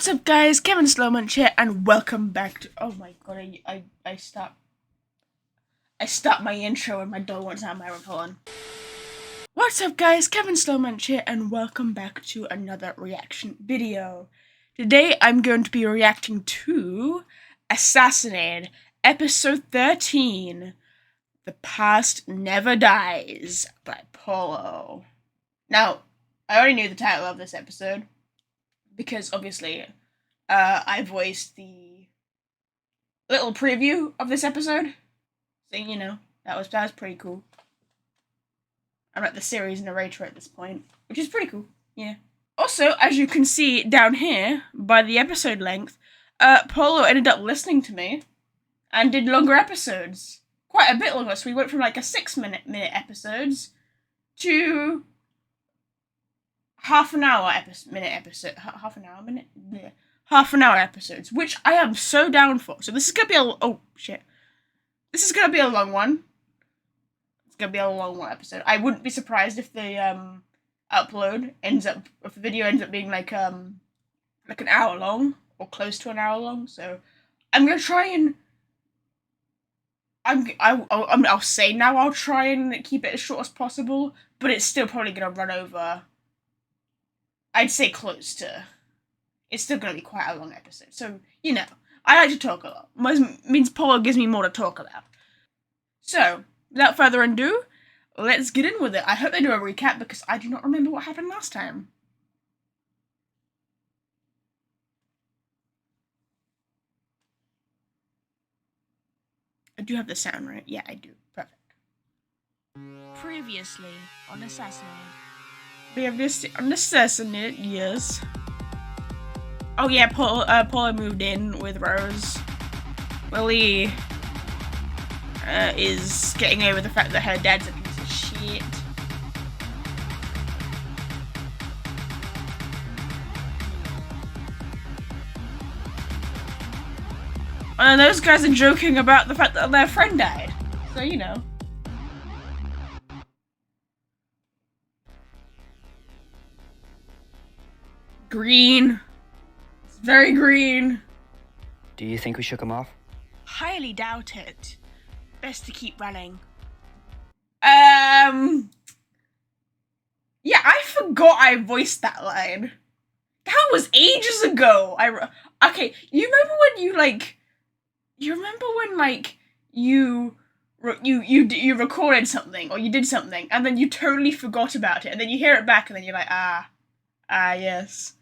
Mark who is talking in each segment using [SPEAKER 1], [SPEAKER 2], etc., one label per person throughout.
[SPEAKER 1] What's up, guys? Kevin Slowmunch here, and welcome back to. Oh my god! I stop my intro and my dog wants out my phone. What's up, guys? Kevin Slowmunch here, and welcome back to another reaction video. Today I'm going to be reacting to Assassinated, episode 13. The Past Never Dies by Paulo. Now, I already knew the title of this episode, because obviously, I voiced the little preview of this episode. So, you know, that was pretty cool. I'm at the series narrator at this point, which is pretty cool, yeah. Also, as you can see down here, by the episode length, Paulo ended up listening to me, and did longer episodes. Quite a bit longer, so we went from like a 6-minute episodes to half an hour episodes, which I am so down for. So this is gonna be this is gonna be a long one. It's gonna be a long one episode. I wouldn't be surprised if the if the video ends up being like an hour long or close to an hour long. So I'm gonna try and I'll say now I'll try and keep it as short as possible, but it's still probably gonna run over. I'd say close to. It's still going to be quite a long episode. So, you know, I like to talk a lot. Means Paulo gives me more to talk about. So, without further ado, let's get in with it. I hope they do a recap because I do not remember what happened last time. I do have the sound, right? Yeah, I do. Perfect. Previously on Assassinated. Previously on Assassinated, yes. Oh yeah, Paulo moved in with Rose. Lily is getting over the fact that her dad's a piece of shit. And those guys are joking about the fact that their friend died. So, you know. Green. It's very green.
[SPEAKER 2] Do you think we shook him off?
[SPEAKER 1] Highly doubt it. Best to keep running. Yeah, I forgot I voiced that line. That was ages ago. Okay, you remember when you recorded something or you did something and then you totally forgot about it and then you hear it back and then you're like, yes.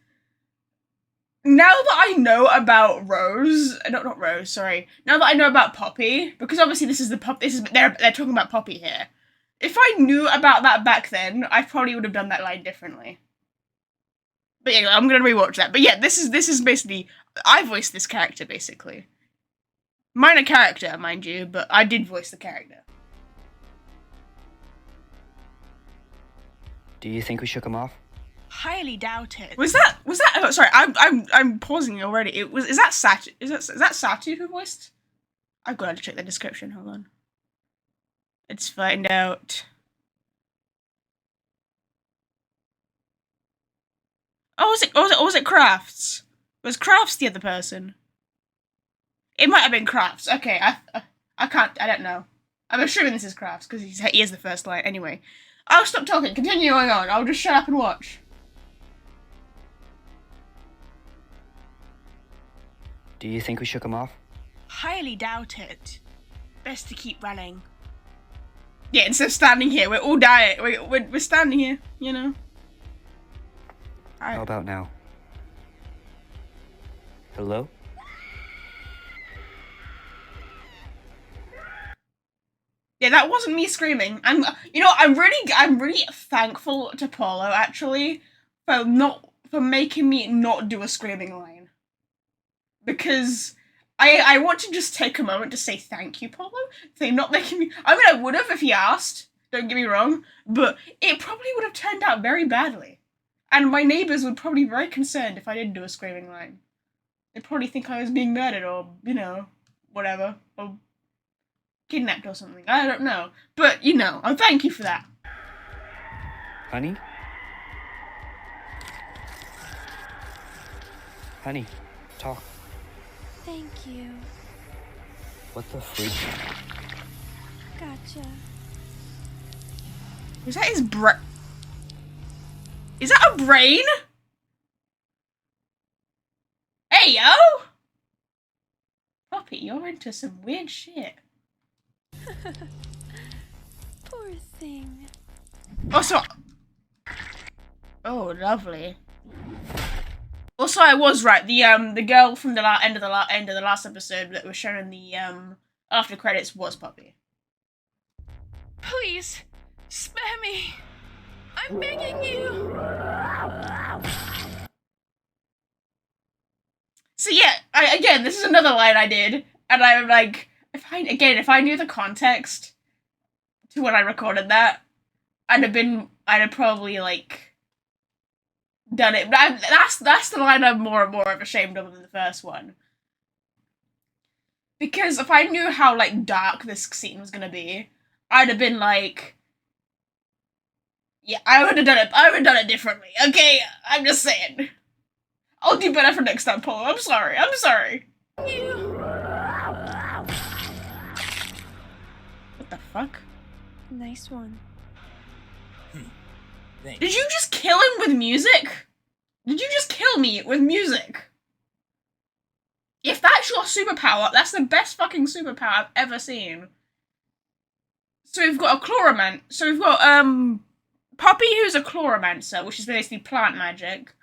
[SPEAKER 1] Now that I know about Rose, not Rose, sorry. Now that I know about Poppy, because obviously they're talking about Poppy here. If I knew about that back then, I probably would have done that line differently. But yeah, I'm gonna rewatch that. But yeah, this is basically, I voiced this character basically. Minor character, mind you, but I did voice the character.
[SPEAKER 2] Do you think we shook him off?
[SPEAKER 1] Highly doubt it. Was that? Oh, sorry, I'm pausing already. Is that Satu who voiced? I've got to check the description. Hold on. Let's find out. Was it Crafts? Was Crafts the other person? It might have been Crafts. Okay, I don't know. I'm assuming this is Crafts because he is the first line. Anyway, I'll stop talking. Continuing on. I'll just shut up and watch.
[SPEAKER 2] Do you think we shook him off?
[SPEAKER 1] Highly doubt it. Best to keep running. Yeah, instead of standing here, we're all dying. We're standing here, you know.
[SPEAKER 2] How about now? Hello?
[SPEAKER 1] Yeah, that wasn't me screaming. I'm really thankful to Paulo actually for making me not do a screaming line. Because I want to just take a moment to say thank you, Paulo, for not making me. I mean, I would have if he asked. Don't get me wrong, but it probably would have turned out very badly, and my neighbors would probably be very concerned if I didn't do a screaming line. They'd probably think I was being murdered or whatever, or kidnapped or something. I don't know, but I thank you for that.
[SPEAKER 2] Honey? Honey, talk.
[SPEAKER 3] Thank you.
[SPEAKER 2] What the freak?
[SPEAKER 3] Gotcha.
[SPEAKER 1] Is that his brain? Is that a brain? Hey, yo! Poppy, you're into some weird shit.
[SPEAKER 3] Poor thing.
[SPEAKER 1] Also... Oh, lovely. Also, I was right. The girl from the end of the last episode that was shown in the after credits was Poppy.
[SPEAKER 3] Please, spare me. I'm begging you.
[SPEAKER 1] So yeah, again, this is another line I did, and I'm like, if I knew the context to when I recorded that, I'd have probably like done it. But that's the line I'm more and more ashamed of than the first one. Because if I knew how like dark this scene was gonna be, I'd have been like, yeah, I would have done it. I would have done it differently. Okay, I'm just saying. I'll do better for next time, Paulo. I'm sorry. I'm sorry. What the fuck?
[SPEAKER 3] Nice one.
[SPEAKER 1] Did you just kill him with music? Did you just kill me with music? If that's your superpower, that's the best fucking superpower I've ever seen. So we've got a chloromancer. So we've got Poppy, who's a chloromancer, which is basically plant magic,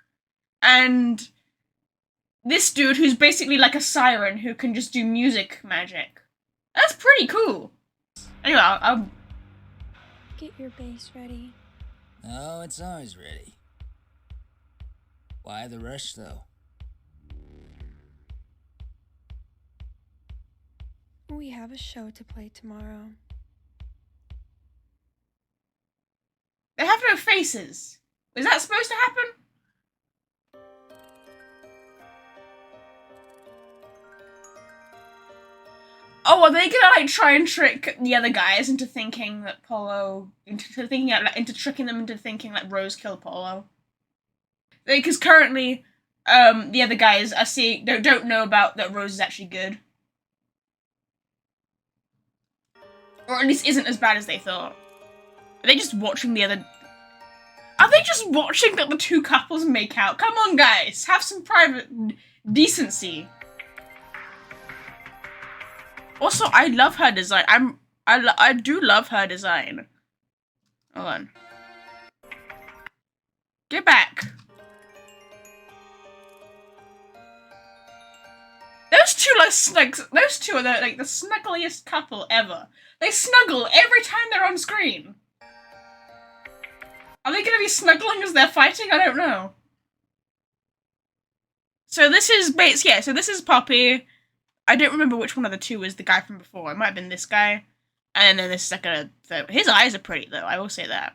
[SPEAKER 1] and this dude who's basically like a siren who can just do music magic. That's pretty cool. Anyway, I'll
[SPEAKER 3] Get your base ready.
[SPEAKER 4] Oh, it's always ready. Why the rush, though?
[SPEAKER 3] We have a show to play tomorrow.
[SPEAKER 1] They have no faces. Is that supposed to happen? Oh, are they gonna like try and trick the other guys into thinking that into tricking them into thinking that Rose killed Paulo? Because currently, the other guys don't know about that Rose is actually good, or at least isn't as bad as they thought. Are they just watching the other? Are they just watching that the two couples make out? Come on, guys, have some private decency. Also, I love her design. I do love her design. Hold on. Get back. Those two those two are the snuggliest couple ever. They snuggle every time they're on screen. Are they gonna be snuggling as they're fighting? I don't know. So this is so this is Poppy. I don't remember which one of the two was the guy from before. It might have been this guy. And then this second, his eyes are pretty though, I will say that.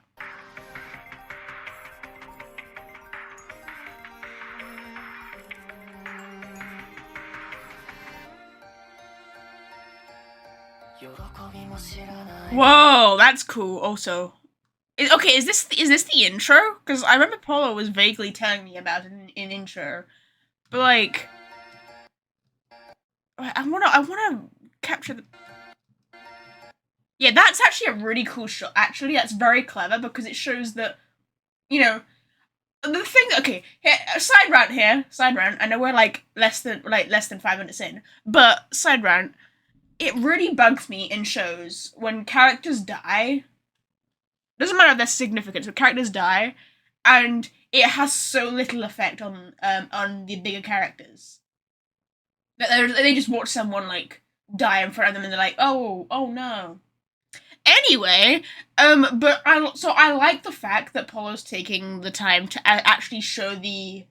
[SPEAKER 1] Whoa, that's cool also. Okay, is this the intro? Because I remember Paulo was vaguely telling me about it in intro. But like, I wanna capture the... Yeah, that's actually a really cool shot. Actually, that's very clever because it shows that, you know, the thing. Okay, here, side rant. I know we're like less than 5 minutes in, but side rant. It really bugs me in shows when characters die. Doesn't matter if they're significant, but characters die, and it has so little effect on the bigger characters. That they just watch someone like die in front of them, and they're like, oh no. Anyway, but I like the fact that Paulo's taking the time to actually show the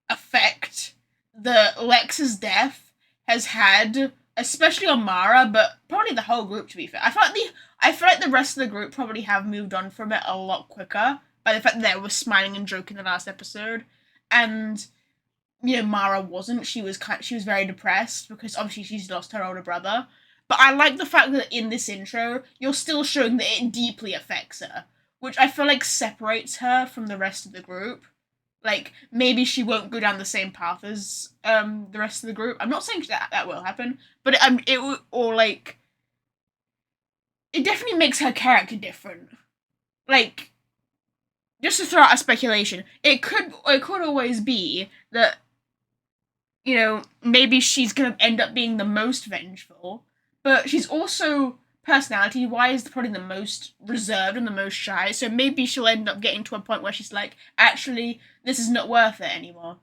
[SPEAKER 1] effect that Lex's death has had, especially on Mara, but probably the whole group, to be fair. I feel like the rest of the group probably have moved on from it a lot quicker by the fact that they were smiling and joking in the last episode, and you know, Mara wasn't. She was very depressed because obviously she's lost her older brother. But I like the fact that in this intro, you're still showing that it deeply affects her, which I feel like separates her from the rest of the group. Like, maybe she won't go down the same path as the rest of the group. I'm not saying that will happen, but it will, or like, it definitely makes her character different. Like, just to throw out a speculation, it could always be that, you know, maybe she's gonna end up being the most vengeful, but she's also personality-wise probably the most reserved and the most shy, so maybe she'll end up getting to a point where she's like, actually, this is not worth it anymore.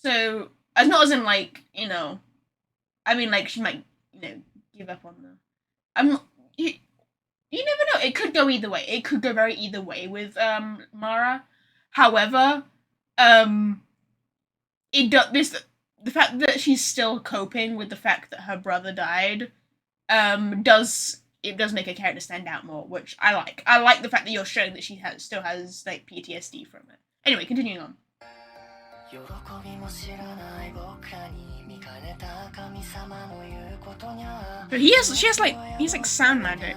[SPEAKER 1] So, as not as in, like, you know, I mean, like, she might, you know, give up on the... You never know, it could go either way. It could go very either way with, Mara. However, the fact that she's still coping with the fact that her brother died, does make her character stand out more, which I like. I like the fact that you're showing that she still has like PTSD from it. Anyway, continuing on. So he's like sound magic.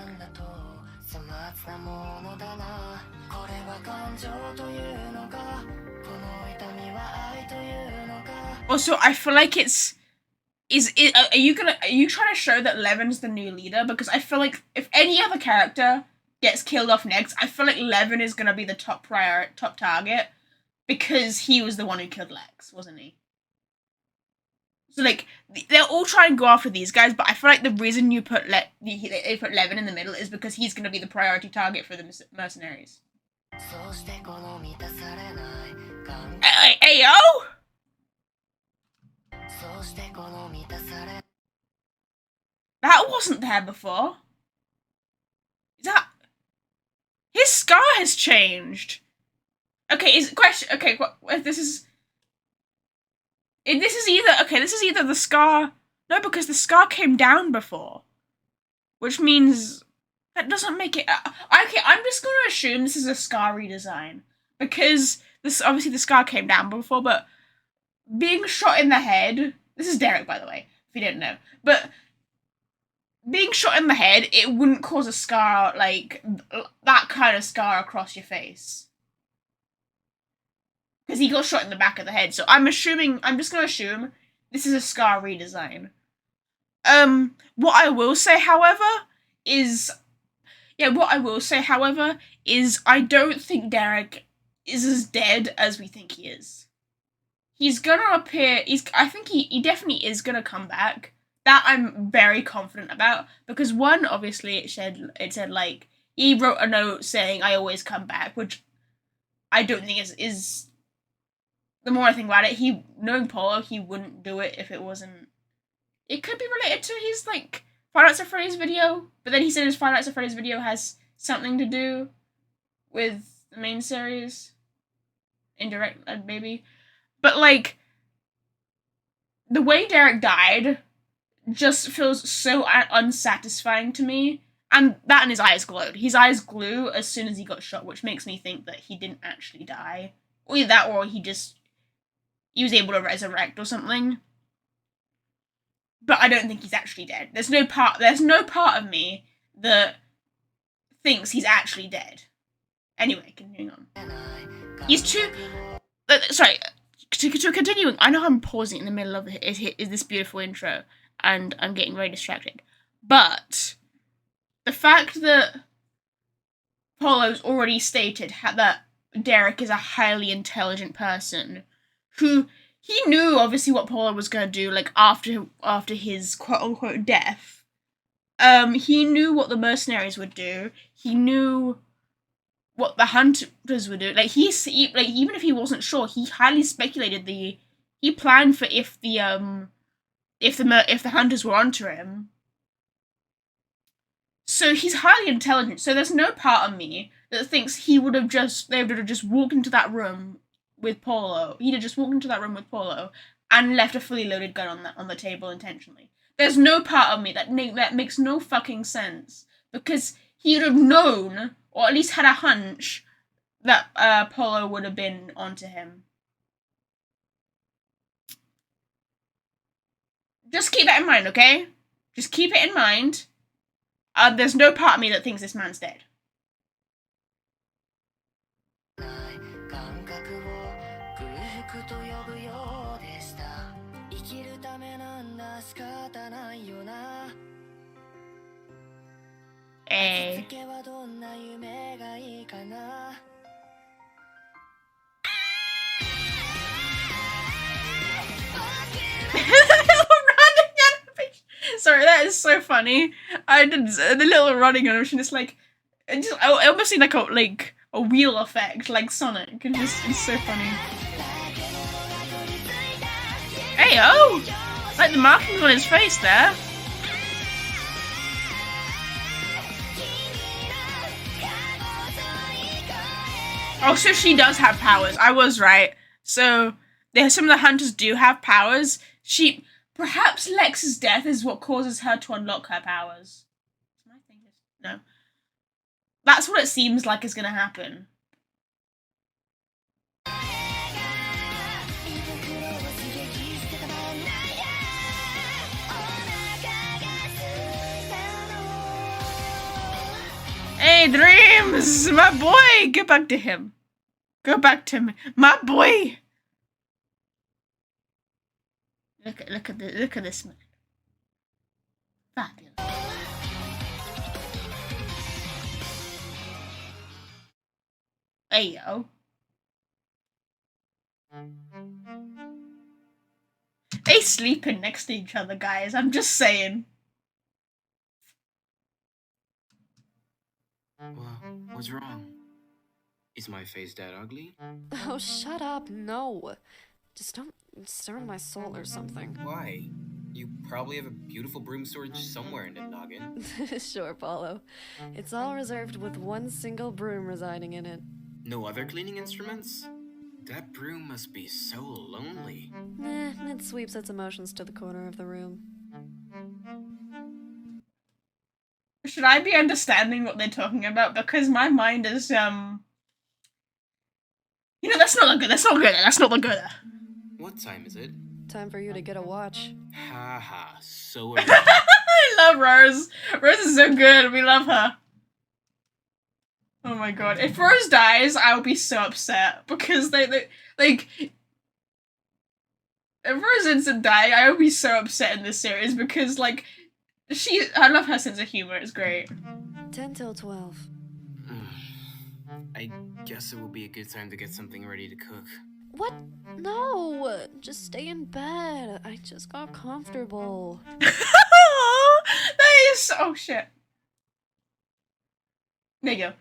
[SPEAKER 1] Also, I feel like are you trying to show that Levin's the new leader? Because I feel like if any other character gets killed off next, I feel like Levin is gonna be the top target, because he was the one who killed Lex, wasn't he? So like they're all trying to go after these guys, but I feel like the reason they put Levin in the middle is because he's gonna be the priority target for the mercenaries. Hey yo! That wasn't there before. Is that... His scar has changed. Okay, this is either the scar... No, because the scar came down before. Which means... That doesn't make it... Okay, I'm just gonna assume this is a scar redesign. Because obviously the scar came down before, but... Being shot in the head... This is Derek, by the way, if you didn't know. But... Being shot in the head, it wouldn't cause a scar, like, that kind of scar across your face. Because he got shot in the back of the head, so I'm just gonna assume this is a scar redesign. What I will say, however, is I don't think Derek is as dead as we think he is. He's gonna appear, I think he definitely is gonna come back. That I'm very confident about, because one, obviously, it said like, he wrote a note saying, I always come back, which I don't think is the more I think about it, knowing Paulo, he wouldn't do it if it wasn't, it could be related to his, like, Five Nights at Freddy's video, but then he said his Five Nights at Freddy's video has something to do with the main series, indirect, maybe, but, like, the way Derek died just feels so unsatisfying to me, and his eyes glowed. His eyes glue as soon as he got shot, which makes me think that he didn't actually die. Or either that, or he was able to resurrect or something. But I don't think he's actually dead. There's no part of me that thinks he's actually dead. Anyway, continuing on. He's too... sorry, to continuing, I know I'm pausing in the middle of this beautiful intro, and I'm getting very distracted. But the fact that Paulo's already stated that Derek is a highly intelligent person who he knew obviously what Paulo was going to do, like after his quote unquote death. He knew what the mercenaries would do. He knew what the hunters would do. Like even if he wasn't sure, he highly speculated he planned for if the hunters were onto him. So he's highly intelligent. So there's no part of me that thinks they would have just walked into that room with Paulo. He'd have just walked into that room with Paulo and left a fully loaded gun on the table intentionally. There's no part of me that makes no fucking sense, because he would have known, or at least had a hunch, that Paulo would have been onto him. Just keep that in mind, okay? Just keep it in mind. There's no part of me that thinks this man's dead. Hey. Sorry, that is so funny. I did the little running animation. It's like, I almost see like a wheel effect, like Sonic. It's so funny. Hey, oh, like the markings on his face there. Oh, so she does have powers. I was right. So some of the hunters do have powers. Perhaps Lex's death is what causes her to unlock her powers. No. That's what it seems like is going to happen. Hey, Dreams! My boy! Get back to him. Go back to me. My boy! Look at this man. Fabulous. Hey, yo. They sleeping next to each other, guys. I'm just saying.
[SPEAKER 5] What's wrong? Is my face that ugly?
[SPEAKER 6] Oh, shut up. No. Just don't stir my soul or something.
[SPEAKER 5] Why? You probably have a beautiful broom storage somewhere in the noggin.
[SPEAKER 6] Sure, Paulo. It's all reserved with one single broom residing in it.
[SPEAKER 5] No other cleaning instruments? That broom must be so lonely.
[SPEAKER 6] It sweeps its emotions to the corner of the room.
[SPEAKER 1] Should I be understanding what they're talking about? Because my mind is, that's not the good.
[SPEAKER 5] What time is it?
[SPEAKER 6] Time for you to get a watch.
[SPEAKER 5] Haha, so early.
[SPEAKER 1] I love Rose. Rose is so good. We love her. Oh my god. If Rose dies, I will be so upset. Because if Rose ends up dying, I will be so upset in this series because, I love her sense of humor. It's great.
[SPEAKER 6] 10 till 12.
[SPEAKER 5] I guess it will be a good time to get something ready to cook.
[SPEAKER 6] What? No! Just stay in bed. I just got comfortable.
[SPEAKER 1] That is... Oh, shit. There you go.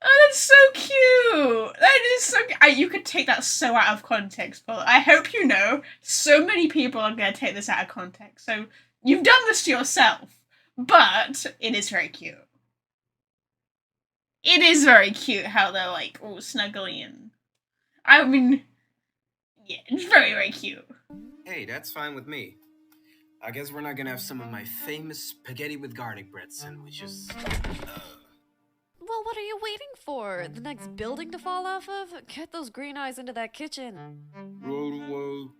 [SPEAKER 1] Oh, that's so cute. That is so... You could take that so out of context, Paul. I hope you know so many people are going to take this out of context. So, you've done this to yourself. But, it is very cute. It is very cute how they're, all snuggly and... I mean... Yeah, it's very, very cute.
[SPEAKER 5] Hey, that's fine with me. I guess we're not gonna have some of my famous spaghetti with garlic bread sandwiches.
[SPEAKER 6] Well, what are you waiting for? The next building to fall off of? Get those green eyes into that kitchen.
[SPEAKER 5] Whoa.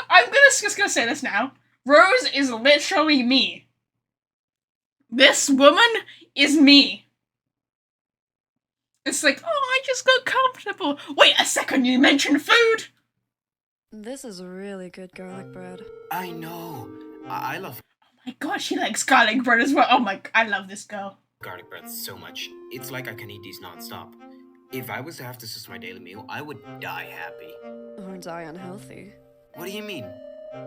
[SPEAKER 1] I'm just gonna say this now. Rose is literally me. This woman is me. It's like, oh, I just got comfortable. Wait a second, you mentioned food?
[SPEAKER 6] This is really good garlic bread.
[SPEAKER 5] I know. I love
[SPEAKER 1] Oh my god, she likes garlic bread as well. Oh my, I love this girl.
[SPEAKER 5] garlic bread so much. It's like I can eat these non-stop. If I was to have this as my daily meal, I would die happy.
[SPEAKER 6] Or die unhealthy.
[SPEAKER 5] What do you mean?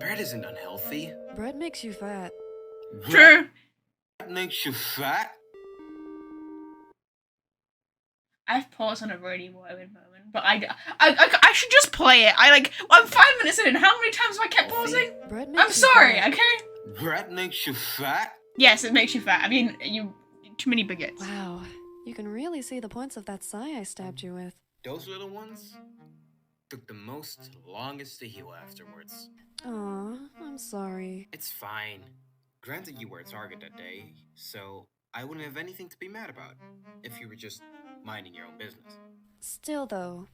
[SPEAKER 5] Bread isn't unhealthy.
[SPEAKER 6] Bread makes you fat.
[SPEAKER 1] True.
[SPEAKER 5] That makes you fat?
[SPEAKER 1] I've paused on a really morbid moment, but I should just play it. I'm 5 minutes in. How many times have I kept pausing?
[SPEAKER 6] Bread makes
[SPEAKER 1] I'm
[SPEAKER 6] you
[SPEAKER 1] sorry,
[SPEAKER 6] fat.
[SPEAKER 1] okay?
[SPEAKER 5] Bread makes you fat?
[SPEAKER 1] Yes, it makes you fat. I mean, too many baguettes.
[SPEAKER 6] Wow, you can really see the points of that sigh I stabbed you with.
[SPEAKER 5] Those little ones took the longest to heal afterwards.
[SPEAKER 6] Aw, I'm sorry.
[SPEAKER 5] It's fine. Granted, you were a target that day, so I wouldn't have anything to be mad about if you were just minding your own business.
[SPEAKER 6] Still, though,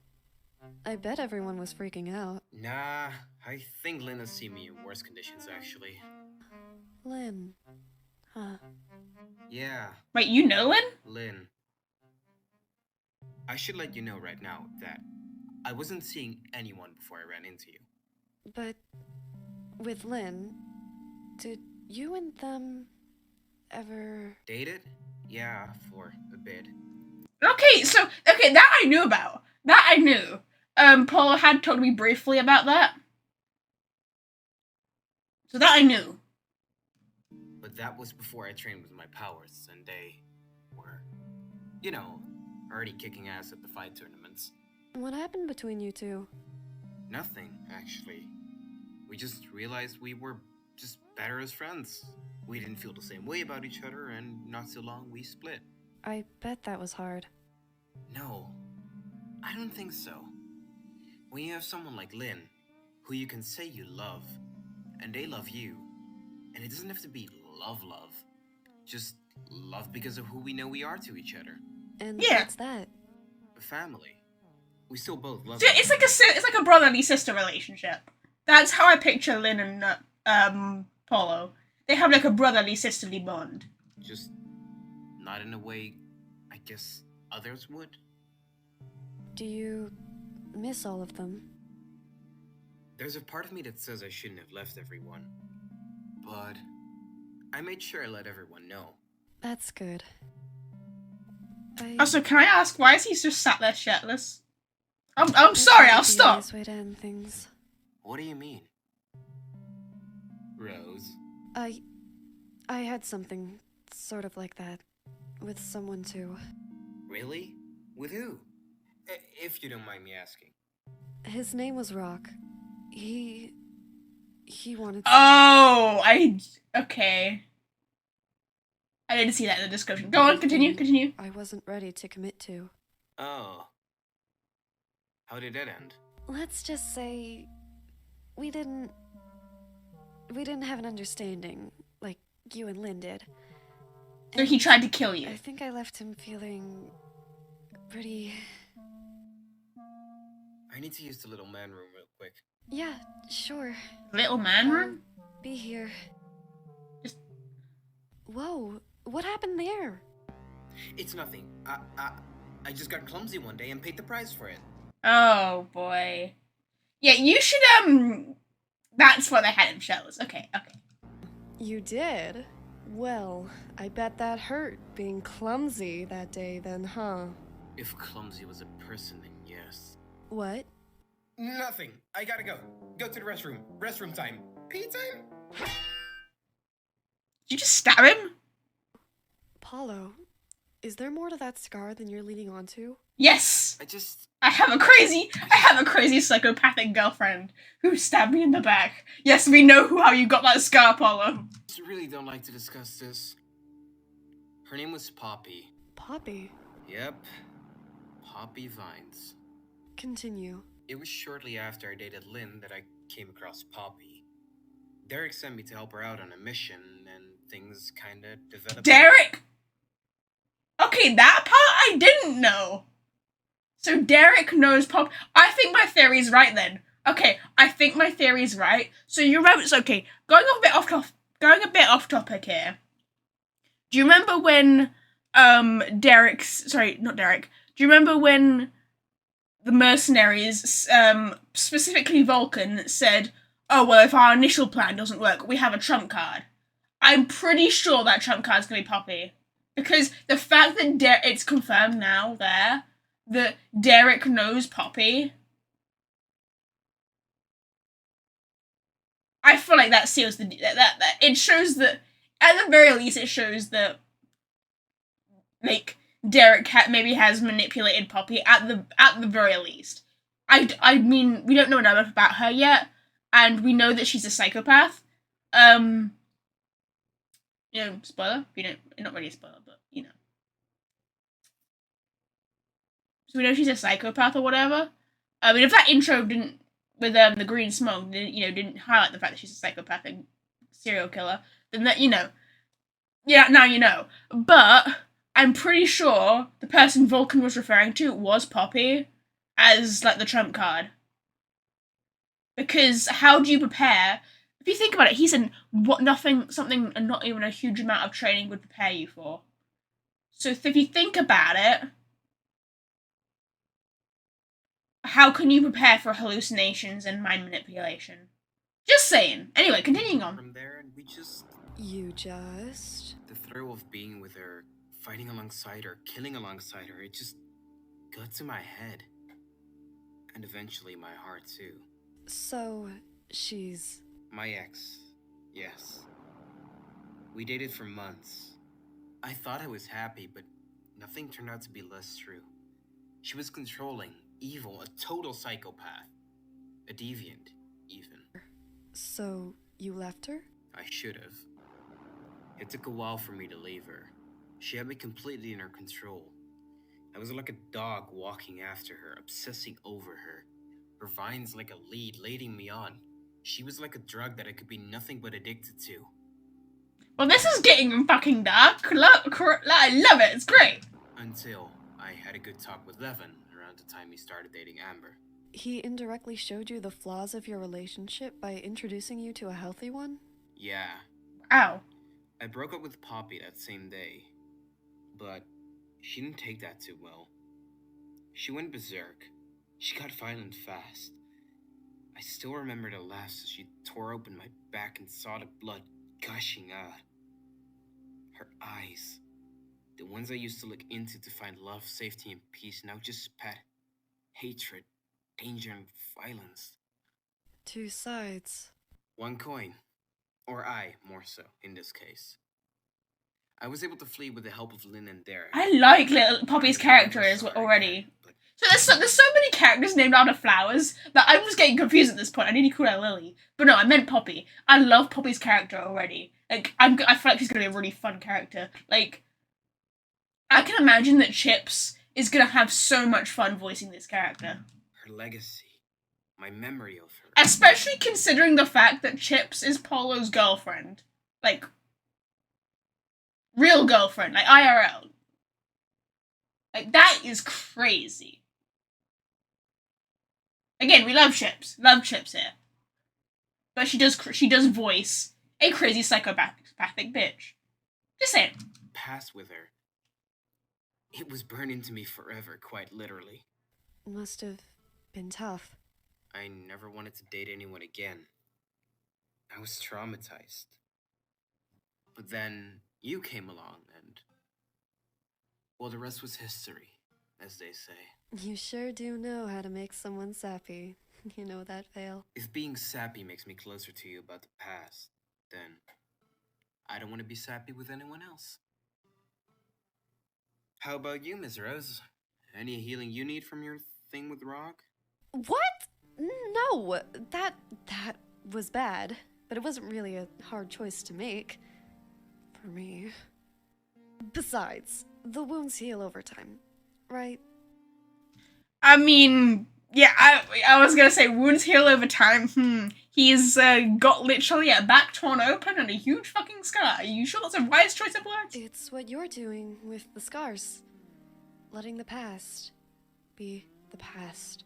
[SPEAKER 6] I bet everyone was freaking out.
[SPEAKER 5] Nah, I think Lynn has seen me in worse conditions, actually.
[SPEAKER 6] Lynn. Huh.
[SPEAKER 5] Yeah,
[SPEAKER 1] Wait, you know Lynn?
[SPEAKER 5] Lynn. I should let you know right now that I wasn't seeing anyone before I ran into you.
[SPEAKER 6] But with Lynn, did you and them ever...
[SPEAKER 5] Dated? Yeah, for a bit.
[SPEAKER 1] Okay, that I knew about. That I knew. Paulo had told me briefly about that. So that I knew.
[SPEAKER 5] But that was before I trained with my powers, and they were, you know, already kicking ass at the fight tournaments.
[SPEAKER 6] What happened between you two?
[SPEAKER 5] Nothing, actually. We just realized we were just better as friends. We didn't feel the same way about each other, and not so long we split.
[SPEAKER 6] I bet that was hard.
[SPEAKER 5] No, I don't think so. When you have someone like Lynn, who you can say you love, and they love you, and it doesn't have to be love, just love because of who we know we are to each other.
[SPEAKER 6] And
[SPEAKER 1] Yeah.
[SPEAKER 6] what's that?
[SPEAKER 5] A family. We still both love
[SPEAKER 1] So it's like a brotherly sister relationship. That's how I picture Lynn and Paulo. They have like a brotherly sisterly bond.
[SPEAKER 5] just not in a way I guess others would.
[SPEAKER 6] Do you miss all of them?
[SPEAKER 5] There's a part of me that says I shouldn't have left everyone, but I made sure I let everyone know.
[SPEAKER 6] That's good.
[SPEAKER 1] Also, can I ask, why is he just sat there shirtless? I'm sorry, I'll stop.
[SPEAKER 6] Nice way to end things.
[SPEAKER 5] What do you mean? Rose?
[SPEAKER 6] I had something sort of like that with someone too.
[SPEAKER 5] Really? With who? If you don't mind me asking.
[SPEAKER 6] His name was Rock. He wanted
[SPEAKER 1] Oh, okay. I didn't see that in the description. Go on, continue.
[SPEAKER 6] I wasn't ready to commit to.
[SPEAKER 5] Oh. How did that end?
[SPEAKER 6] Let's just say we didn't have an understanding like you and Lynn did.
[SPEAKER 1] So he tried to kill you.
[SPEAKER 6] I think I left him feeling pretty...
[SPEAKER 5] I need to use the little man room real quick.
[SPEAKER 6] Yeah, sure.
[SPEAKER 1] Little man room?
[SPEAKER 6] Be here.
[SPEAKER 1] Just-
[SPEAKER 6] Whoa, what happened there?
[SPEAKER 5] It's nothing. I just got clumsy one day and paid the price for it.
[SPEAKER 1] Oh boy. Yeah, you should that's why they had him shirtless. Okay.
[SPEAKER 7] You did? Well, I bet that hurt being clumsy that day then, huh?
[SPEAKER 5] If clumsy was a person, then yes.
[SPEAKER 6] What?
[SPEAKER 5] Nothing. I gotta go. Go to the restroom. Restroom time. Pee time?
[SPEAKER 1] Did you just stab him?
[SPEAKER 7] Paulo, is there more to that scar than you're leading on to?
[SPEAKER 1] Yes.
[SPEAKER 5] I
[SPEAKER 1] have a crazy psychopathic girlfriend who stabbed me in the back. Yes, we know how you got that scar, Paulo.
[SPEAKER 5] really don't like to discuss this. Her name was Poppy.
[SPEAKER 7] Poppy?
[SPEAKER 5] Yep. Poppy Vines.
[SPEAKER 7] Continue.
[SPEAKER 5] It was shortly after I dated Lynn that I came across Poppy. Derek sent me to help her out on a mission, and things kinda developed.
[SPEAKER 1] Derek? Okay, that part I didn't know. So Derek knows Pop. I think my theory's right then. Okay, I think my theory's right. So you remember? It's okay. Going a bit off topic here. Do you remember when not Derek. Do you remember when the mercenaries, specifically Vulcan, said, "Oh well, if our initial plan doesn't work, we have a trump card." I'm pretty sure that trump card's gonna be Poppy, because the fact that it's confirmed now that Derek knows Poppy. I feel like that seals that it shows that, at the very least, it shows that, like, Derek maybe has manipulated Poppy at the very least. I mean, we don't know enough about her yet, and we know that she's a psychopath. You know, spoiler. You know, not really a spoiler, but you know. So we know she's a psychopath or whatever. I mean, if that intro didn't, with the green smoke, didn't highlight the fact that she's a psychopathic serial killer, then that, now you know. But I'm pretty sure the person Vulcan was referring to was Poppy as, like, the trump card. Because how do you prepare? If you think about it, he said something and not even a huge amount of training would prepare you for. So if you think about it, how can you prepare for hallucinations and mind manipulation? Just saying. Anyway, continuing on.
[SPEAKER 5] From there, and we just.
[SPEAKER 7] You just.
[SPEAKER 5] The thrill of being with her, fighting alongside her, killing alongside her, it just got to my head. And eventually my heart, too.
[SPEAKER 7] So, she's.
[SPEAKER 5] My ex, yes. We dated for months. I thought I was happy, but nothing turned out to be less true. She was controlling, evil, a total psychopath. A deviant, even.
[SPEAKER 7] So, you left her?
[SPEAKER 5] I should have. It took a while for me to leave her. She had me completely in her control. I was like a dog walking after her, obsessing over her. Her vines like a lead, leading me on. She was like a drug that I could be nothing but addicted to.
[SPEAKER 1] Well, this is getting fucking dark. I love it. It's great.
[SPEAKER 5] Until I had a good talk with Levin around the time he started dating Amber.
[SPEAKER 7] He indirectly showed you the flaws of your relationship by introducing you to a healthy one?
[SPEAKER 5] Yeah.
[SPEAKER 1] Ow.
[SPEAKER 5] I broke up with Poppy that same day. But she didn't take that too well. She went berserk. She got violent fast. I still remember the last as she tore open my back and saw the blood gushing out. Her eyes, the ones I used to look into to find love, safety, and peace, now just spat hatred, danger, and violence.
[SPEAKER 7] Two sides.
[SPEAKER 5] One coin. Or I, more so, in this case. I was able to flee with the help of Lynn and Derek.
[SPEAKER 1] I like little Poppy's character as well already. So there's so many characters named after flowers that I'm just getting confused at this point. I need to call her Lily. But no, I meant Poppy. I love Poppy's character already. Like, I feel like she's gonna be a really fun character. Like, I can imagine that Chips is gonna have so much fun voicing this character.
[SPEAKER 5] Her legacy. My memory of her.
[SPEAKER 1] Especially considering the fact that Chips is Paulo's girlfriend. Like, real girlfriend. Like, IRL. Like, that is crazy. Again, we love Chips. Love Chips here. But she does voice a crazy psychopathic bitch. Just saying.
[SPEAKER 5] Past with her. It was burned into me forever, quite literally.
[SPEAKER 7] Must have been tough.
[SPEAKER 5] I never wanted to date anyone again. I was traumatized. But then you came along and... well, the rest was history, as they say.
[SPEAKER 7] You sure do know how to make someone sappy. You know that, Vale?
[SPEAKER 5] If being sappy makes me closer to you about the past, then I don't want to be sappy with anyone else. How about you, Miss Rose? Any healing you need from your thing with Rock?
[SPEAKER 7] What? No, that was bad. But it wasn't really a hard choice to make. For me. Besides, the wounds heal over time, right?
[SPEAKER 1] I mean, yeah, I was gonna say wounds heal over time. He's got literally a back torn open and a huge fucking scar. Are you sure that's a wise choice of words?
[SPEAKER 7] It's what you're doing with the scars. Letting the past be the past.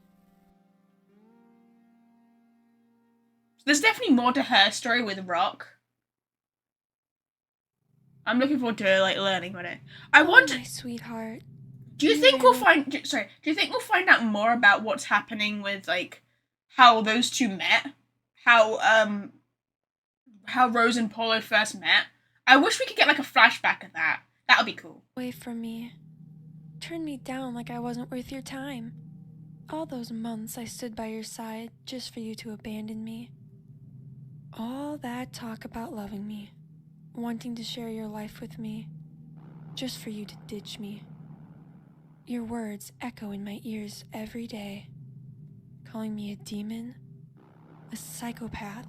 [SPEAKER 1] There's definitely more to her story with Rock. I'm looking forward to like learning about it. I want.
[SPEAKER 3] My sweetheart.
[SPEAKER 1] Do you think we'll find? Do you think we'll find out more about what's happening with like how those two met? How Rose and Paulo first met? I wish we could get like a flashback of that. That would be cool.
[SPEAKER 3] Away from me. Turned me down like I wasn't worth your time. All those months I stood by your side just for you to abandon me. All that talk about loving me, wanting to share your life with me, just for you to ditch me. Your words echo in my ears every day, calling me a demon, a psychopath,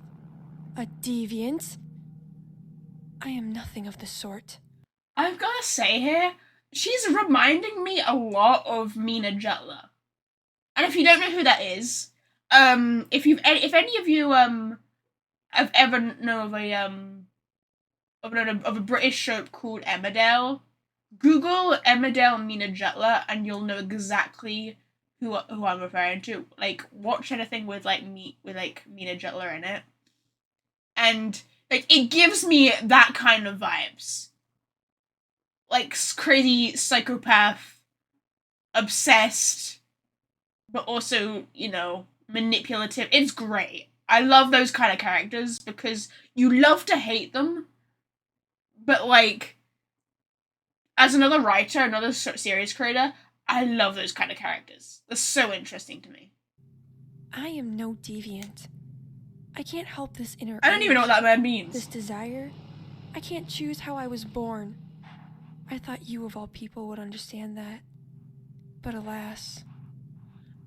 [SPEAKER 3] a deviant. I am nothing of the sort.
[SPEAKER 1] I've gotta say here, she's reminding me a lot of Mina Jutler. And if you don't know who that is, if any of you have ever known of a British soap called Emmerdale, Google Emmerdale Mina Jutler and you'll know exactly who I'm referring to. Like, watch anything with Mina Jutler in it, and like it gives me that kind of vibes. Like crazy psychopath, obsessed, but also, you know, manipulative. It's great. I love those kind of characters because you love to hate them, but like, as another writer, another series creator, I love those kind of characters. They're so interesting to me.
[SPEAKER 3] I am no deviant. I can't help this inner
[SPEAKER 1] I don't even know what that word means.
[SPEAKER 3] This desire. I can't choose how I was born. I thought you of all people would understand that. But alas.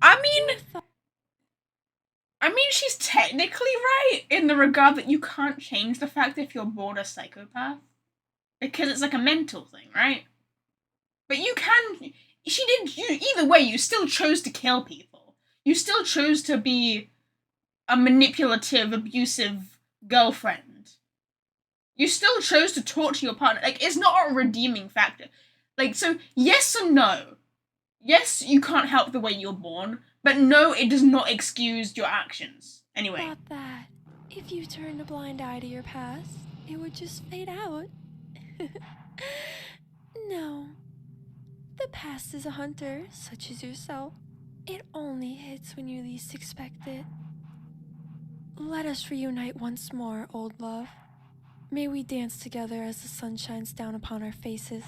[SPEAKER 1] I mean, she's technically right in the regard that you can't change the fact if you're born a psychopath. Because it's like a mental thing, right? But you can... either way, you still chose to kill people. You still chose to be a manipulative, abusive girlfriend. You still chose to torture your partner. Like, it's not a redeeming factor. Like, so, yes and no. Yes, you can't help the way you're born, but no, it does not excuse your actions. Anyway.
[SPEAKER 3] Thought that if you turned a blind eye to your past, it would just fade out. No. The past is a hunter, such as yourself. It only hits when you least expect it. Let us reunite once more, old love. May we dance together as the sun shines down upon our faces.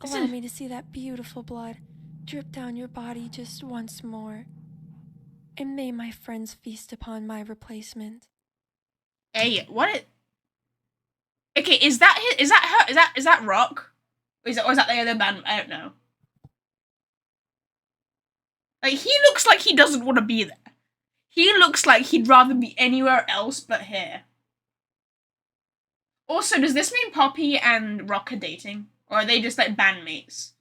[SPEAKER 3] Allow me to see that beautiful blood drip down your body just once more. And may my friends feast upon my replacement.
[SPEAKER 1] Hey, what? Okay, is that her? Is that Rock? Or is that the other band? I don't know. Like, he looks like he doesn't want to be there. He looks like he'd rather be anywhere else but here. Also, does this mean Poppy and Rock are dating? Or are they just, like, bandmates?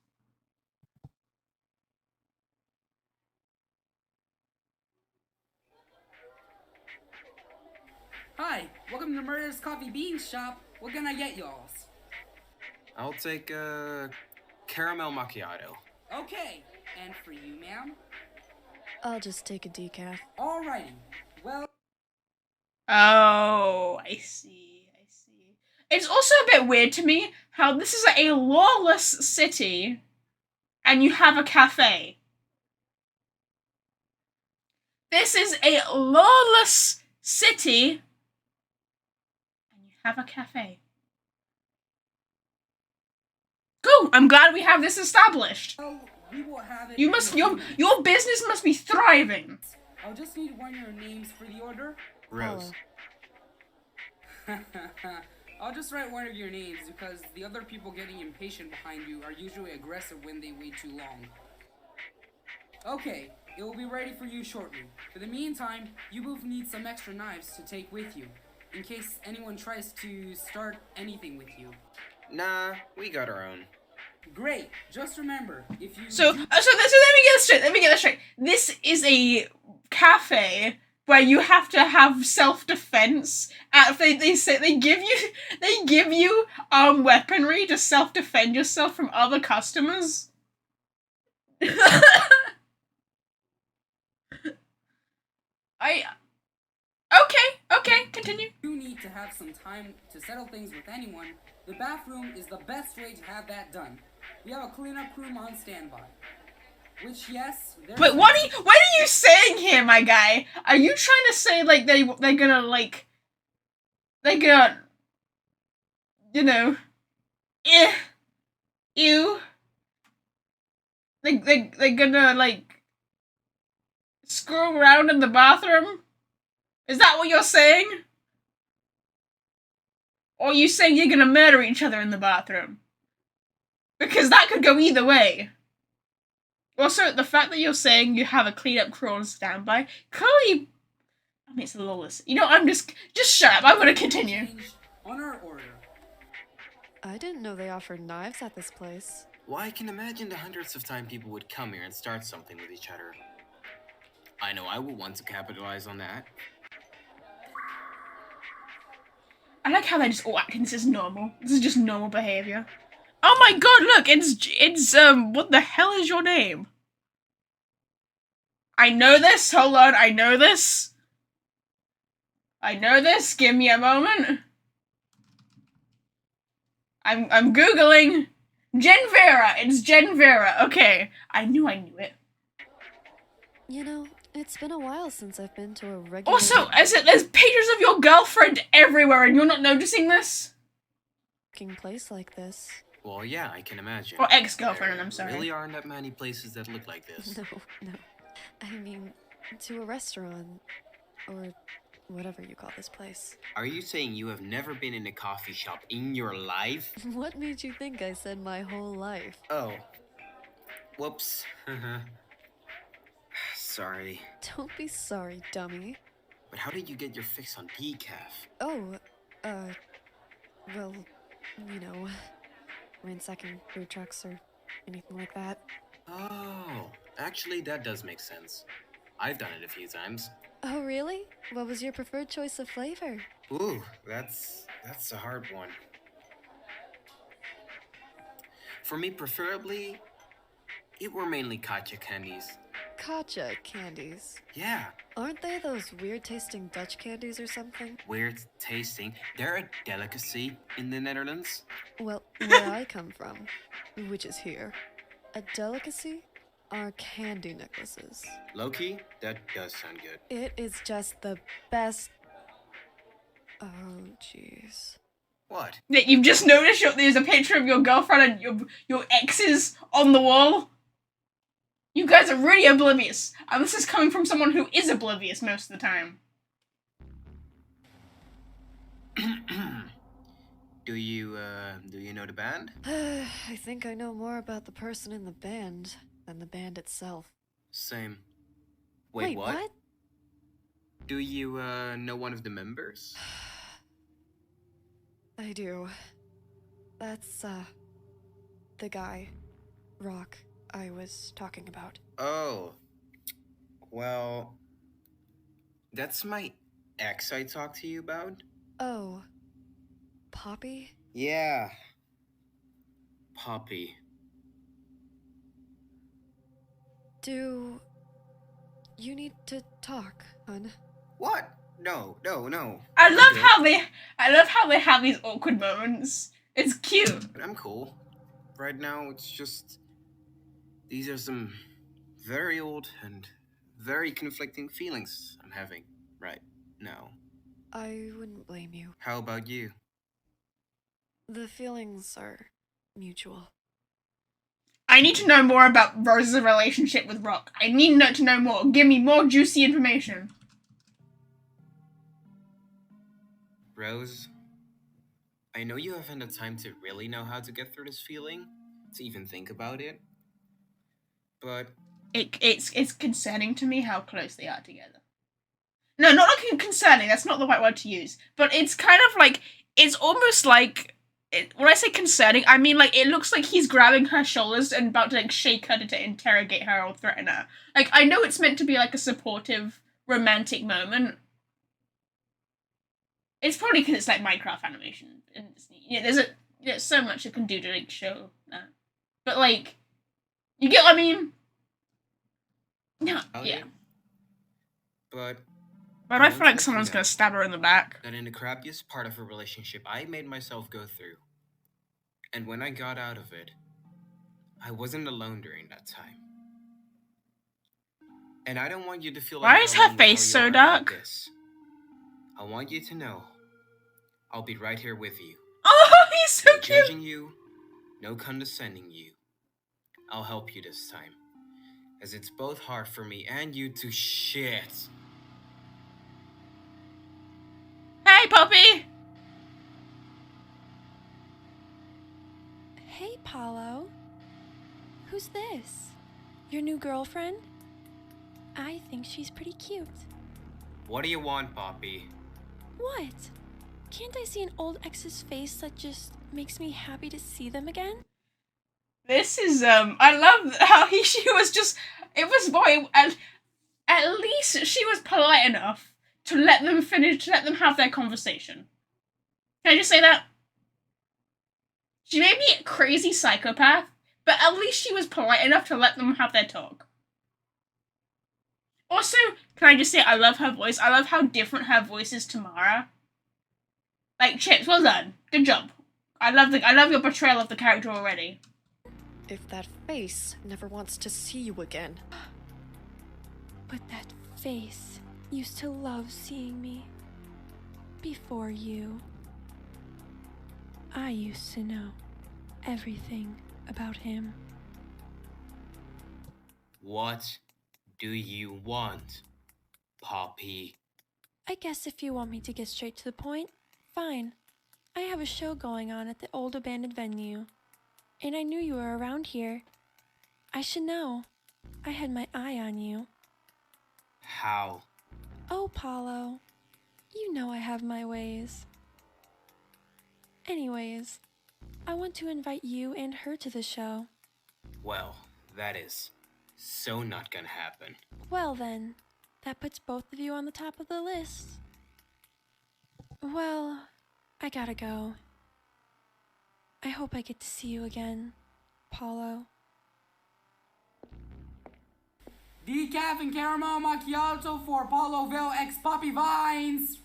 [SPEAKER 8] Hi, welcome to Murder's Coffee Bean Shop. What can I get y'all?
[SPEAKER 5] I'll take a caramel macchiato.
[SPEAKER 8] Okay, and for you, ma'am?
[SPEAKER 7] I'll just take a decaf.
[SPEAKER 8] Alrighty, well...
[SPEAKER 1] Oh, I see. It's also a bit weird to me how this is a lawless city and you have a cafe. This is a lawless city and you have a cafe. Cool, I'm glad we have this established.
[SPEAKER 8] Well, we will have it...
[SPEAKER 1] Your business must be thriving.
[SPEAKER 8] I'll just need one of your names for the order.
[SPEAKER 5] Rose.
[SPEAKER 8] I'll just write one of your names because the other people getting impatient behind you are usually aggressive when they wait too long. Okay, it will be ready for you shortly. For the meantime, you both need some extra knives to take with you, in case anyone tries to start anything with you.
[SPEAKER 5] Nah, we got our own.
[SPEAKER 8] Great. Just remember, if you...
[SPEAKER 1] So let me get this straight. This is a cafe where you have to have self-defense. They give you weaponry to self-defend yourself from other customers. Okay, continue.
[SPEAKER 8] You need to have some time to settle things with anyone. The bathroom is the best way to have that done. We have a cleanup crew on standby. Which, yes...
[SPEAKER 1] Wait, what are you saying here, my guy? Are you trying to say, like, they're gonna, you know... Ew... They're gonna, like... screw around in the bathroom? Is that what you're saying? Or are you saying you're gonna murder each other in the bathroom? Because that could go either way. Also, the fact that you're saying you have a cleanup crew on standby, clearly... I mean, it's a lawless... You know, I'm just shut up, I'm gonna continue.
[SPEAKER 8] On our order.
[SPEAKER 7] I didn't know they offered knives at this place.
[SPEAKER 5] Well, I can imagine the hundreds of times people would come here and start something with each other. I know I will want to capitalize on that.
[SPEAKER 1] I like how they're just all acting this is normal. This is just normal behavior. Oh my god, look, it's what the hell is your name? I know this, hold on, I know this, give me a moment. I'm Googling. Jen Vera, it's Jen Vera, okay. I knew it.
[SPEAKER 7] You know, it's been a while since I've been to a regular...
[SPEAKER 1] Also, there's pictures of your girlfriend everywhere and you're not noticing this?
[SPEAKER 7] place like this.
[SPEAKER 5] Well, yeah, I can imagine.
[SPEAKER 1] Or ex-girlfriend,
[SPEAKER 5] There
[SPEAKER 1] I'm sorry.
[SPEAKER 5] really aren't that many places that look like this.
[SPEAKER 7] No. I mean, to a restaurant, or whatever you call this place.
[SPEAKER 5] Are you saying you have never been in a coffee shop in your life?
[SPEAKER 7] What made you think I said my whole life?
[SPEAKER 5] Oh. Whoops. Sorry.
[SPEAKER 7] Don't be sorry, dummy.
[SPEAKER 5] But how did you get your fix on decaf?
[SPEAKER 7] Oh, well, you know, ransacking food trucks or anything like that.
[SPEAKER 5] Oh, actually, that does make sense. I've done it a few times.
[SPEAKER 7] Oh, really? What was your preferred choice of flavor?
[SPEAKER 5] Ooh, that's a hard one. For me, preferably, it were mainly Katya candies.
[SPEAKER 7] Katya candies.
[SPEAKER 5] Yeah,
[SPEAKER 7] Aren't they those weird-tasting Dutch candies or something?
[SPEAKER 5] weird tasting. They're a delicacy in the Netherlands.
[SPEAKER 7] Well, where I come from, which is here, a delicacy are candy necklaces.
[SPEAKER 5] Loki, that does sound good.
[SPEAKER 7] It is just the best... Oh, jeez.
[SPEAKER 5] What?
[SPEAKER 1] That you've just noticed there's a picture of your girlfriend and your exes on the wall? You guys are really oblivious. And this is coming from someone who is oblivious most of the time.
[SPEAKER 5] Do you know the band?
[SPEAKER 7] I think I know more about the person in the band than the band itself.
[SPEAKER 5] Same. Wait,
[SPEAKER 7] what?
[SPEAKER 5] Do you know one of the members?
[SPEAKER 7] I do. That's, the guy, Rock, I was talking about.
[SPEAKER 5] Oh. Well, that's my ex I talked to you about.
[SPEAKER 7] Oh. Poppy?
[SPEAKER 5] Yeah. Poppy.
[SPEAKER 7] Do you need to talk, hun?
[SPEAKER 5] What? No.
[SPEAKER 1] I love how they have these awkward moments. It's cute.
[SPEAKER 5] But I'm cool. Right now, it's just... These are some very old and very conflicting feelings I'm having right now.
[SPEAKER 7] I wouldn't blame you.
[SPEAKER 5] How about you?
[SPEAKER 7] The feelings are mutual.
[SPEAKER 1] I need to know more about Rose's relationship with Rock. I need to know more. Give me more juicy information.
[SPEAKER 5] Rose, I know you haven't had time to really know how to get through this feeling, to even think about it, but...
[SPEAKER 1] It's concerning to me how close they are together. No, not like concerning, that's not the right word to use, but it's kind of like, it's almost like, when I say concerning, I mean like, it looks like he's grabbing her shoulders and about to like shake her to interrogate her or threaten her. Like, I know it's meant to be like a supportive, romantic moment. It's probably because it's like Minecraft animation, and there's so much it can do to like show that. But like, you get what I mean? Yeah, yeah.
[SPEAKER 5] But
[SPEAKER 1] I feel like someone's gonna stab her in the back.
[SPEAKER 5] That in the crappiest part of a relationship I made myself go through. And when I got out of it, I wasn't alone during that time. And I don't want you to feel like...
[SPEAKER 1] Why is her face so dark?
[SPEAKER 5] I want you to know, I'll be right here with you.
[SPEAKER 1] Oh, he's so
[SPEAKER 5] No
[SPEAKER 1] cute!
[SPEAKER 5] judging you, no condescending you. I'll help you this time. As it's both hard for me and you to shit.
[SPEAKER 1] Hey, Poppy!
[SPEAKER 3] Hey, Paulo. Who's this? Your new girlfriend? I think she's pretty cute.
[SPEAKER 5] What do you want, Poppy?
[SPEAKER 3] What? Can't I see an old ex's face that just makes me happy to see them again?
[SPEAKER 1] This is, I love how she was just, it was boy, at least she was polite enough to let them finish, to let them have their conversation. Can I just say that? She may be a crazy psychopath, but at least she was polite enough to let them have their talk. Also, can I just say, I love her voice. I love how different her voice is to Mara. Like, Chips, well done. Good job. I love your portrayal of the character already.
[SPEAKER 7] If that face never wants to see you again.
[SPEAKER 3] But that face used to love seeing me. Before you. I used to know everything about him.
[SPEAKER 5] What do you want, Poppy?
[SPEAKER 3] I guess if you want me to get straight to the point, fine. I have a show going on at the old abandoned venue, and I knew you were around here. I should know. I had my eye on you.
[SPEAKER 5] How?
[SPEAKER 3] Oh, Paulo. You know I have my ways. Anyways, I want to invite you and her to the show.
[SPEAKER 5] Well, that is so not gonna happen.
[SPEAKER 3] Well then, that puts both of you on the top of the list. Well, I gotta go. I hope I get to see you again, Paulo.
[SPEAKER 8] Decaf and caramel macchiato for Paulo Vale X Poppy Vines.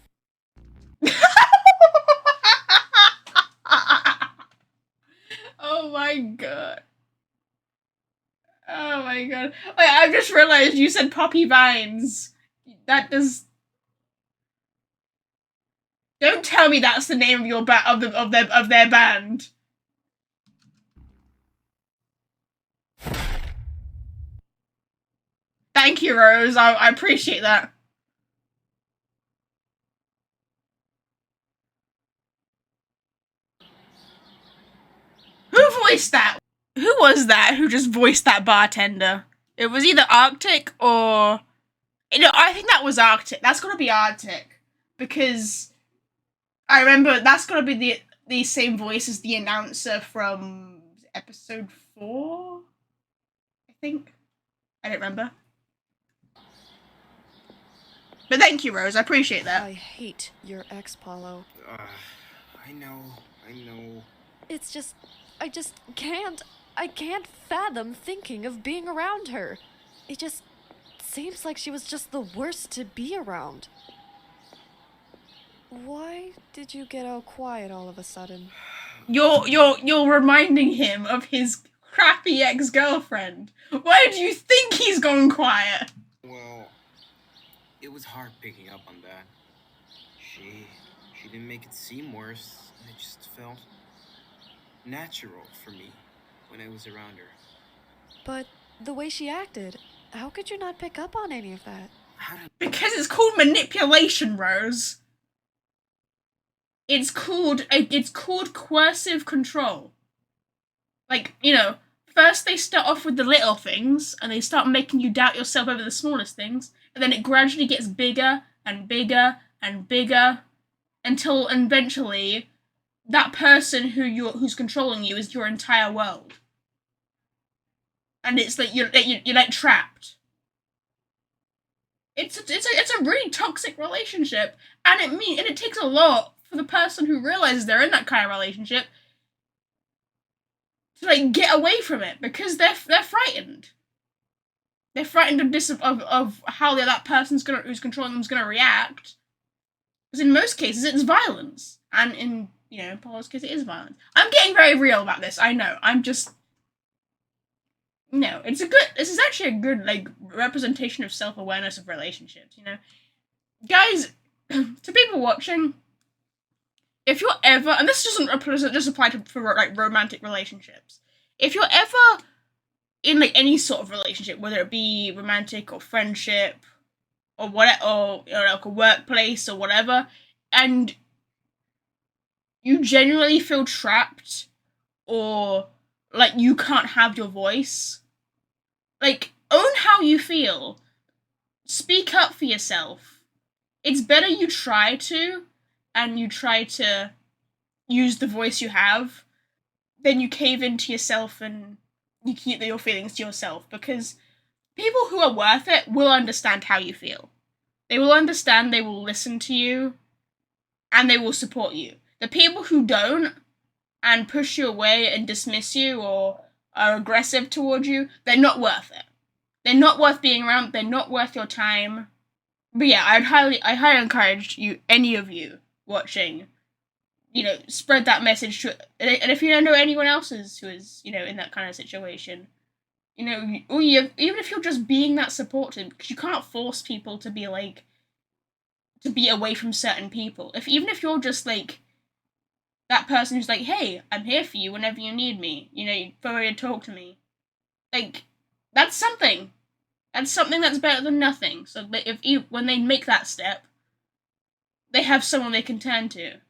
[SPEAKER 1] Oh my god. Oh my god. Wait, I just realized you said Poppy Vines. That does. Don't tell me that's the name of your of their band. Thank you, Rose. I appreciate that. Who voiced that? Who was that who just voiced that bartender? It was either Arctic or... No, I think that was Arctic. That's gotta be Arctic. Because I remember that's gotta be the same voice as the announcer from episode 4? I think. I don't remember. But thank you, Rose. I appreciate that.
[SPEAKER 7] I hate your ex, Paulo.
[SPEAKER 5] I know.
[SPEAKER 7] It's just, I can't fathom thinking of being around her. It just seems like she was just the worst to be around. Why did you get all quiet all of a sudden?
[SPEAKER 1] You're reminding him of his crappy ex-girlfriend. Why do you think he's gone quiet?
[SPEAKER 5] Well, it was hard picking up on that. She didn't make it seem worse. It just felt natural for me when I was around her.
[SPEAKER 7] But the way she acted, how could you not pick up on any of that?
[SPEAKER 1] Because it's called manipulation, Rose. It's called coercive control. Like, you know, first they start off with the little things, and they start making you doubt yourself over the smallest things, and then it gradually gets bigger and bigger and bigger, until eventually that person who's controlling you is your entire world. And it's like you're like trapped. It's a really toxic relationship, and it takes a lot for the person who realizes they're in that kind of relationship to like get away from it, because they're frightened. They're frightened of how that person's who's controlling them is gonna react. Because in most cases it's violence, and in Paul's case it is violence. I'm getting very real about this. I know. I'm just. No, this is actually a good, like, representation of self-awareness of relationships, you know? Guys, to people watching, if you're ever, and this doesn't just apply for, like, romantic relationships, if you're ever in, like, any sort of relationship, whether it be romantic or friendship, or whatever, or like a workplace or whatever, and you genuinely feel trapped, or, like, you can't have your voice, like, own how you feel. Speak up for yourself. It's better you try to, and you try to use the voice you have, than you cave into yourself and you keep your feelings to yourself, because people who are worth it will understand how you feel. They will understand, they will listen to you, and they will support you. The people who don't, and push you away and dismiss you, or are aggressive towards you, they're not worth it. They're not worth being around, they're not worth your time. But yeah, I highly encourage you, any of you watching, spread that message to, and if you know anyone else who is, in that kind of situation, You know, or even if you're just being that supportive, because you can't force people to be like, to be away from certain people. Even if you're just like that person who's like, hey, I'm here for you whenever you need me. You know, feel free to talk to me. Like, that's something. That's something that's better than nothing. So when they make that step, they have someone they can turn to. And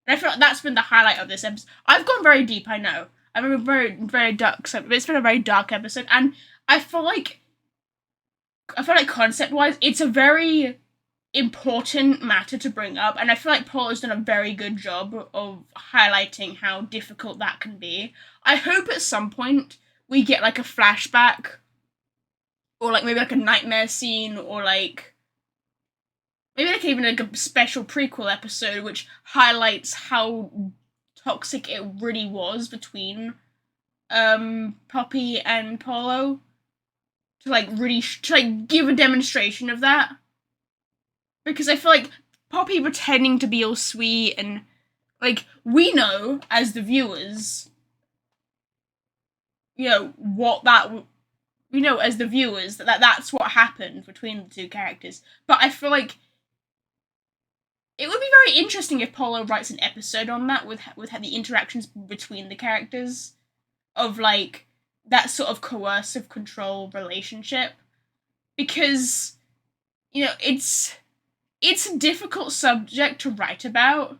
[SPEAKER 1] I feel like that's been the highlight of this episode. I've gone very deep, I know. I've been very, very dark. So it's been a very dark episode, and I feel like concept-wise, it's a very important matter to bring up, and I feel like Paul has done a very good job of highlighting how difficult that can be. I hope at some point we get like a flashback, or like maybe like a nightmare scene, or like maybe like even like a special prequel episode which highlights how toxic it really was between Poppy and Paulo, to like really to like give a demonstration of that. Because I feel like Poppy pretending to be all sweet, and like we know as the viewers, you know what that we know as the viewers that that's what happened between the two characters. But I feel like it would be very interesting if Paulo writes an episode on that with the interactions between the characters, of like that sort of coercive control relationship, because you know it's a difficult subject to write about,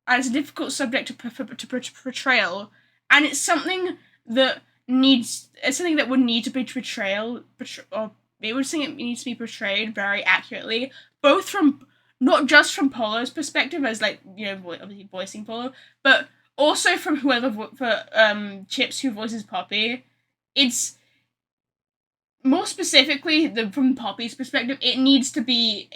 [SPEAKER 1] and it's a difficult subject to portrayal, and it's something that would need to be or maybe it's something that needs to be portrayed very accurately, both from not just from Paulo's perspective as like, you know, obviously voicing Paulo, but also from whoever Chips who voices Poppy. It's more specifically from Poppy's perspective. It needs to be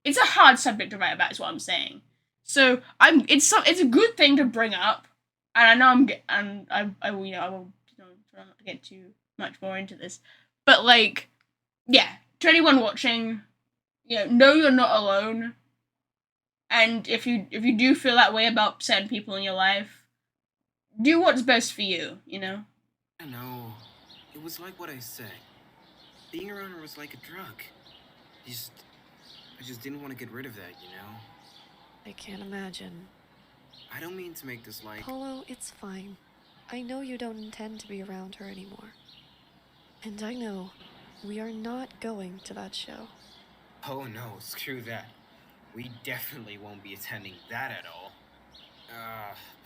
[SPEAKER 1] it's a hard subject to write about, is what I'm saying. So it's a good thing to bring up, and I know I will try not to get too much more into this, but like, yeah, to anyone watching, you know you're not alone, and if you do feel that way about certain people in your life, do what's best for you, you know?
[SPEAKER 5] I know. It was like what I said. Being around her was like a drug. I just didn't want to get rid of that, you know?
[SPEAKER 6] I can't imagine.
[SPEAKER 5] I don't mean to make this like...
[SPEAKER 6] Paulo, it's fine. I know you don't intend to be around her anymore. And I know we are not going to that show.
[SPEAKER 5] Oh no, screw that. We definitely won't be attending that at all.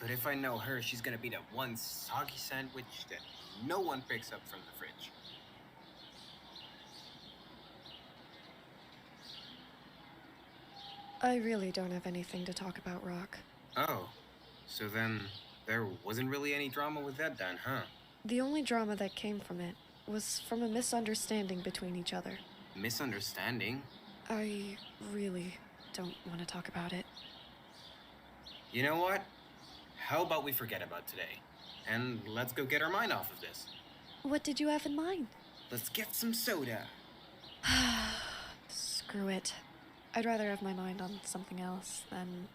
[SPEAKER 5] But if I know her, she's gonna be that one soggy sandwich that no one picks up from the fridge.
[SPEAKER 6] I really don't have anything to talk about, Rock.
[SPEAKER 5] Oh, so then there wasn't really any drama with that then, huh?
[SPEAKER 6] The only drama that came from it was from a misunderstanding between each other.
[SPEAKER 5] Misunderstanding?
[SPEAKER 6] I really don't want to talk about it.
[SPEAKER 5] You know what? How about we forget about today? And let's go get our mind off of this.
[SPEAKER 6] What did you have in mind?
[SPEAKER 5] Let's get some soda.
[SPEAKER 6] Screw it. I'd rather have my mind on something else than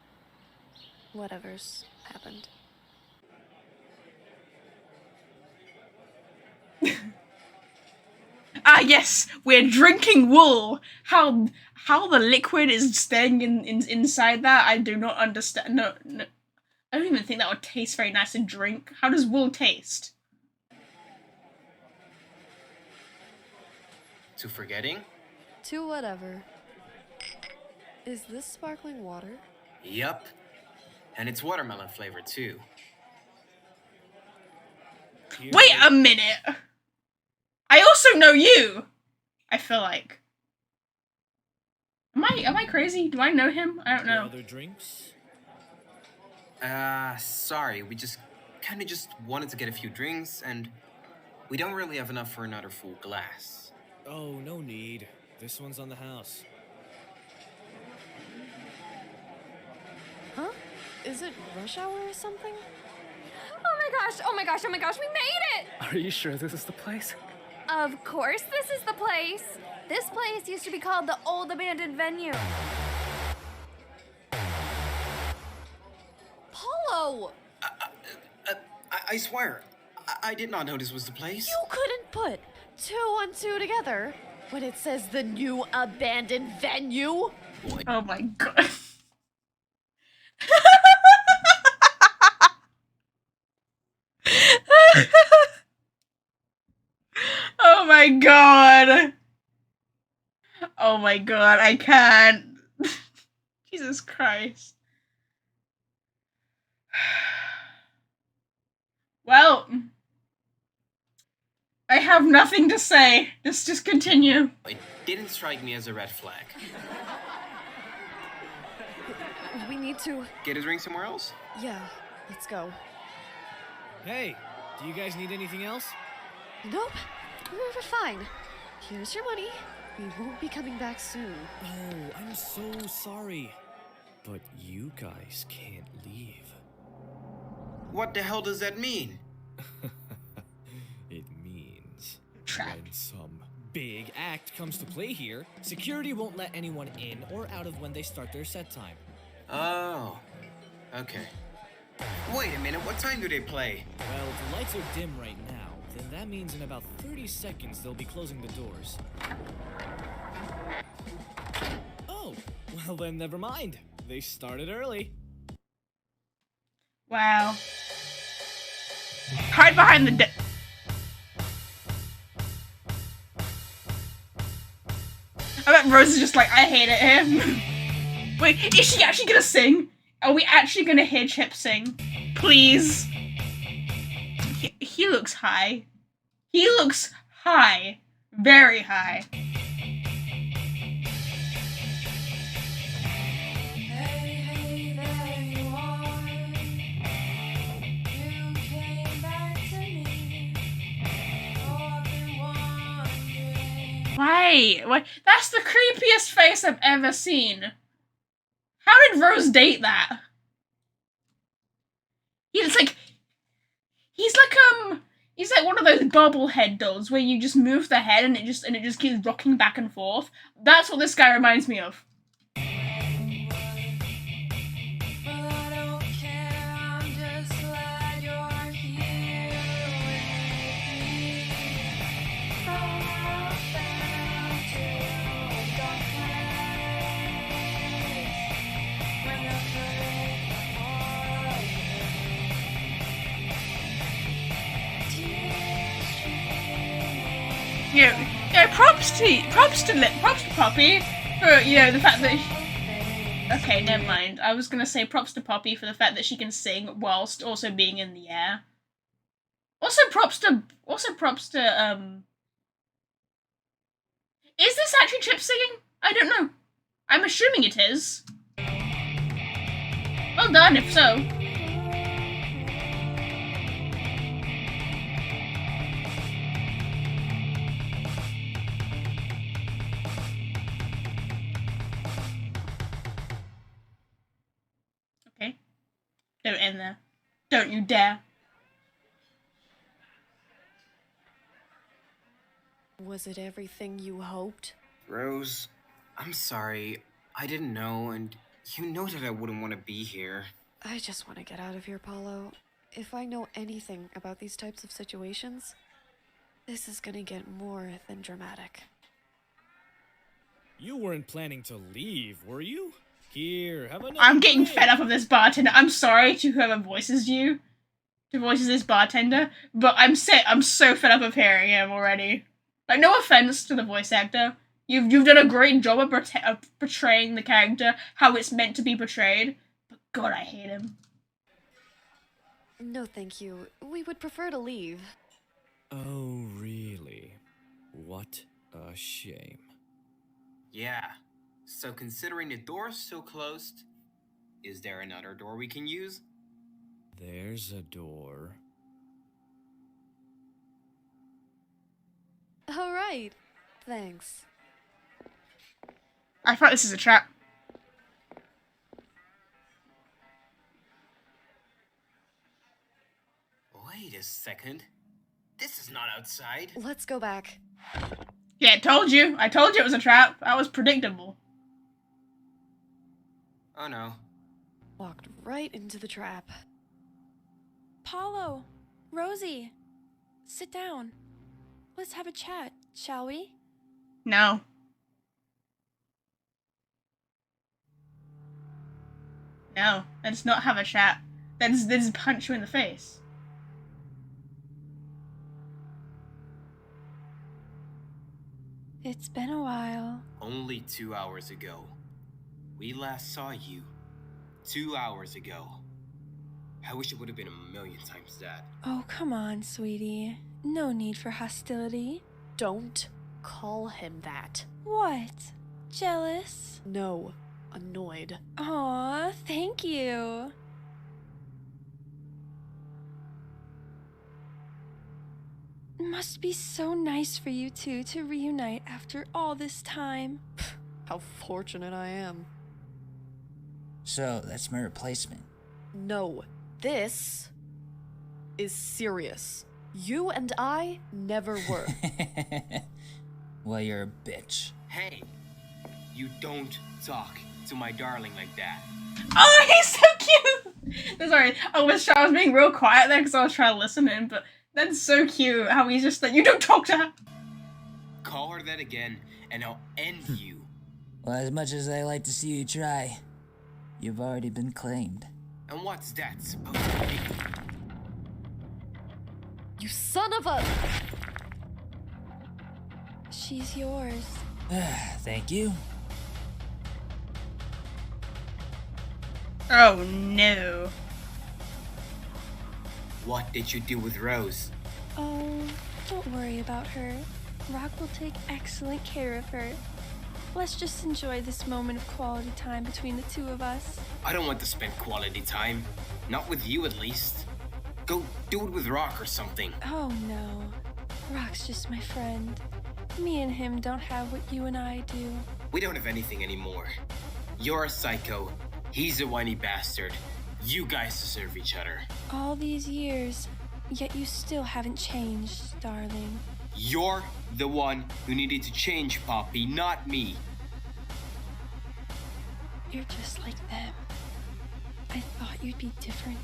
[SPEAKER 6] whatever's happened.
[SPEAKER 1] Ah, yes, we're drinking wool. How the liquid is staying inside that, I do not understand. No, I don't even think that would taste very nice to drink. How does wool taste?
[SPEAKER 5] To forgetting?
[SPEAKER 6] To whatever. Is this sparkling water?
[SPEAKER 5] Yup. And it's watermelon flavored too.
[SPEAKER 1] Wait a minute! I also know you! I feel like. Am I crazy? Do I know him? I don't know.
[SPEAKER 9] Other drinks?
[SPEAKER 5] Sorry, we just kinda just wanted to get a few drinks, and we don't really have enough for another full glass.
[SPEAKER 9] Oh, no need. This one's on the house.
[SPEAKER 6] Huh? Is it rush hour or something?
[SPEAKER 10] Oh my gosh, we made it!
[SPEAKER 9] Are you sure this is the place?
[SPEAKER 10] Of course this is the place. This place used to be called the Old Abandoned Venue.
[SPEAKER 7] Paulo!
[SPEAKER 5] I swear, I did not know this was the place.
[SPEAKER 7] You couldn't put 2 and 2 together when it says the new abandoned venue?
[SPEAKER 1] Oh my god. Oh my god. Oh my god, I can't. Jesus Christ. Well, I have nothing to say. Just continue.
[SPEAKER 5] It didn't strike me as a red flag.
[SPEAKER 7] We need to...
[SPEAKER 5] Get a drink somewhere else?
[SPEAKER 7] Yeah, let's go.
[SPEAKER 9] Hey, do you guys need anything else?
[SPEAKER 7] Nope, we're fine. Here's your money. We won't be coming back soon.
[SPEAKER 9] Oh, I'm so sorry. But you guys can't leave.
[SPEAKER 5] What the hell does that mean?
[SPEAKER 9] It means
[SPEAKER 1] Trap.
[SPEAKER 9] when some big act comes to play here, security won't let anyone in or out of when they start their set time.
[SPEAKER 5] Oh, okay. Wait a minute, what time do they play?
[SPEAKER 9] Well, the lights are dim right now, then that means in about 30 seconds they'll be closing the doors. Oh, well then never mind. They started early.
[SPEAKER 1] Wow. Hide behind the I bet Rose is just like, I hate it here. Wait, is she actually gonna sing? Are we actually gonna hear Chip sing? Please. He looks high. He looks high. Very high. Why? Why? That's the creepiest face I've ever seen. How did Rose date that? He's like one of those bobblehead dolls where you just move the head and it just keeps rocking back and forth. That's what this guy reminds me of. Yeah, props to Poppy for, you know, the fact that okay, never mind. I was gonna say props to Poppy for the fact that she can sing whilst also being in the air. Also props to is this actually Chip singing? I don't know. I'm assuming it is. Well done, if so. Okay. Don't end there. Don't you dare.
[SPEAKER 7] Was it everything you hoped?
[SPEAKER 5] Rose, I'm sorry. I didn't know, and you know that I wouldn't want to be here.
[SPEAKER 7] I just want to get out of here, Paulo. If I know anything about these types of situations, this is gonna get more than dramatic.
[SPEAKER 9] You weren't planning to leave, were you? Here, have another
[SPEAKER 1] I'm getting
[SPEAKER 9] drink.
[SPEAKER 1] fed up of this bartender. I'm sorry to whoever voices this bartender, but I'm so fed up of hearing him already. Like, no offense to the voice actor. You've done a great job of portraying the character how it's meant to be portrayed, but God, I hate him.
[SPEAKER 7] No, thank you. We would prefer to leave.
[SPEAKER 9] Oh, really? What a shame.
[SPEAKER 5] Yeah. So considering the door's still closed, is there another door we can use?
[SPEAKER 9] There's a door.
[SPEAKER 7] All right. Thanks.
[SPEAKER 1] I thought this is a trap.
[SPEAKER 5] Wait a second. This is not outside.
[SPEAKER 7] Let's go back.
[SPEAKER 1] Yeah, I told you it was a trap. That was predictable.
[SPEAKER 5] Oh no.
[SPEAKER 7] Walked right into the trap.
[SPEAKER 3] Paulo, Rosie, sit down. Let's have a chat, shall we?
[SPEAKER 1] No. No, let's not have a chat. Let's punch you in the face.
[SPEAKER 3] It's been a while.
[SPEAKER 5] Only 2 hours ago. We last saw you 2 hours ago. I wish it would have been a million times that.
[SPEAKER 3] Oh, come on, sweetie. No need for hostility.
[SPEAKER 7] Don't call him that.
[SPEAKER 3] What? Jealous?
[SPEAKER 7] No, annoyed.
[SPEAKER 3] Aw, thank you. Must be so nice for you two to reunite after all this time.
[SPEAKER 7] How fortunate I am.
[SPEAKER 4] So, that's my replacement.
[SPEAKER 7] No, this is serious. You and I never were.
[SPEAKER 4] Well, you're a bitch.
[SPEAKER 5] Hey, you don't talk to my darling like that.
[SPEAKER 1] Oh, he's so cute! Sorry, I was being real quiet there because I was trying to listen to him, but that's so cute how he's just like, you don't talk to her!
[SPEAKER 5] Call her that again, and I'll end you.
[SPEAKER 4] Well, as much as I like to see you try, you've already been claimed.
[SPEAKER 5] And what's that supposed to be?
[SPEAKER 7] You son of a...
[SPEAKER 3] She's yours.
[SPEAKER 4] Thank you.
[SPEAKER 1] Oh no.
[SPEAKER 5] What did you do with Rose?
[SPEAKER 3] Oh, don't worry about her. Rock will take excellent care of her. Let's just enjoy this moment of quality time between the two of us.
[SPEAKER 5] I don't want to spend quality time. Not with you, at least. Go do it with Rock or something.
[SPEAKER 3] Oh no. Rock's just my friend. Me and him don't have what you and I do.
[SPEAKER 5] We don't have anything anymore. You're a psycho. He's a whiny bastard. You guys deserve each other.
[SPEAKER 3] All these years, yet you still haven't changed, darling.
[SPEAKER 5] You're the one who needed to change, Poppy, not me.
[SPEAKER 3] You're just like them. I thought you'd be different.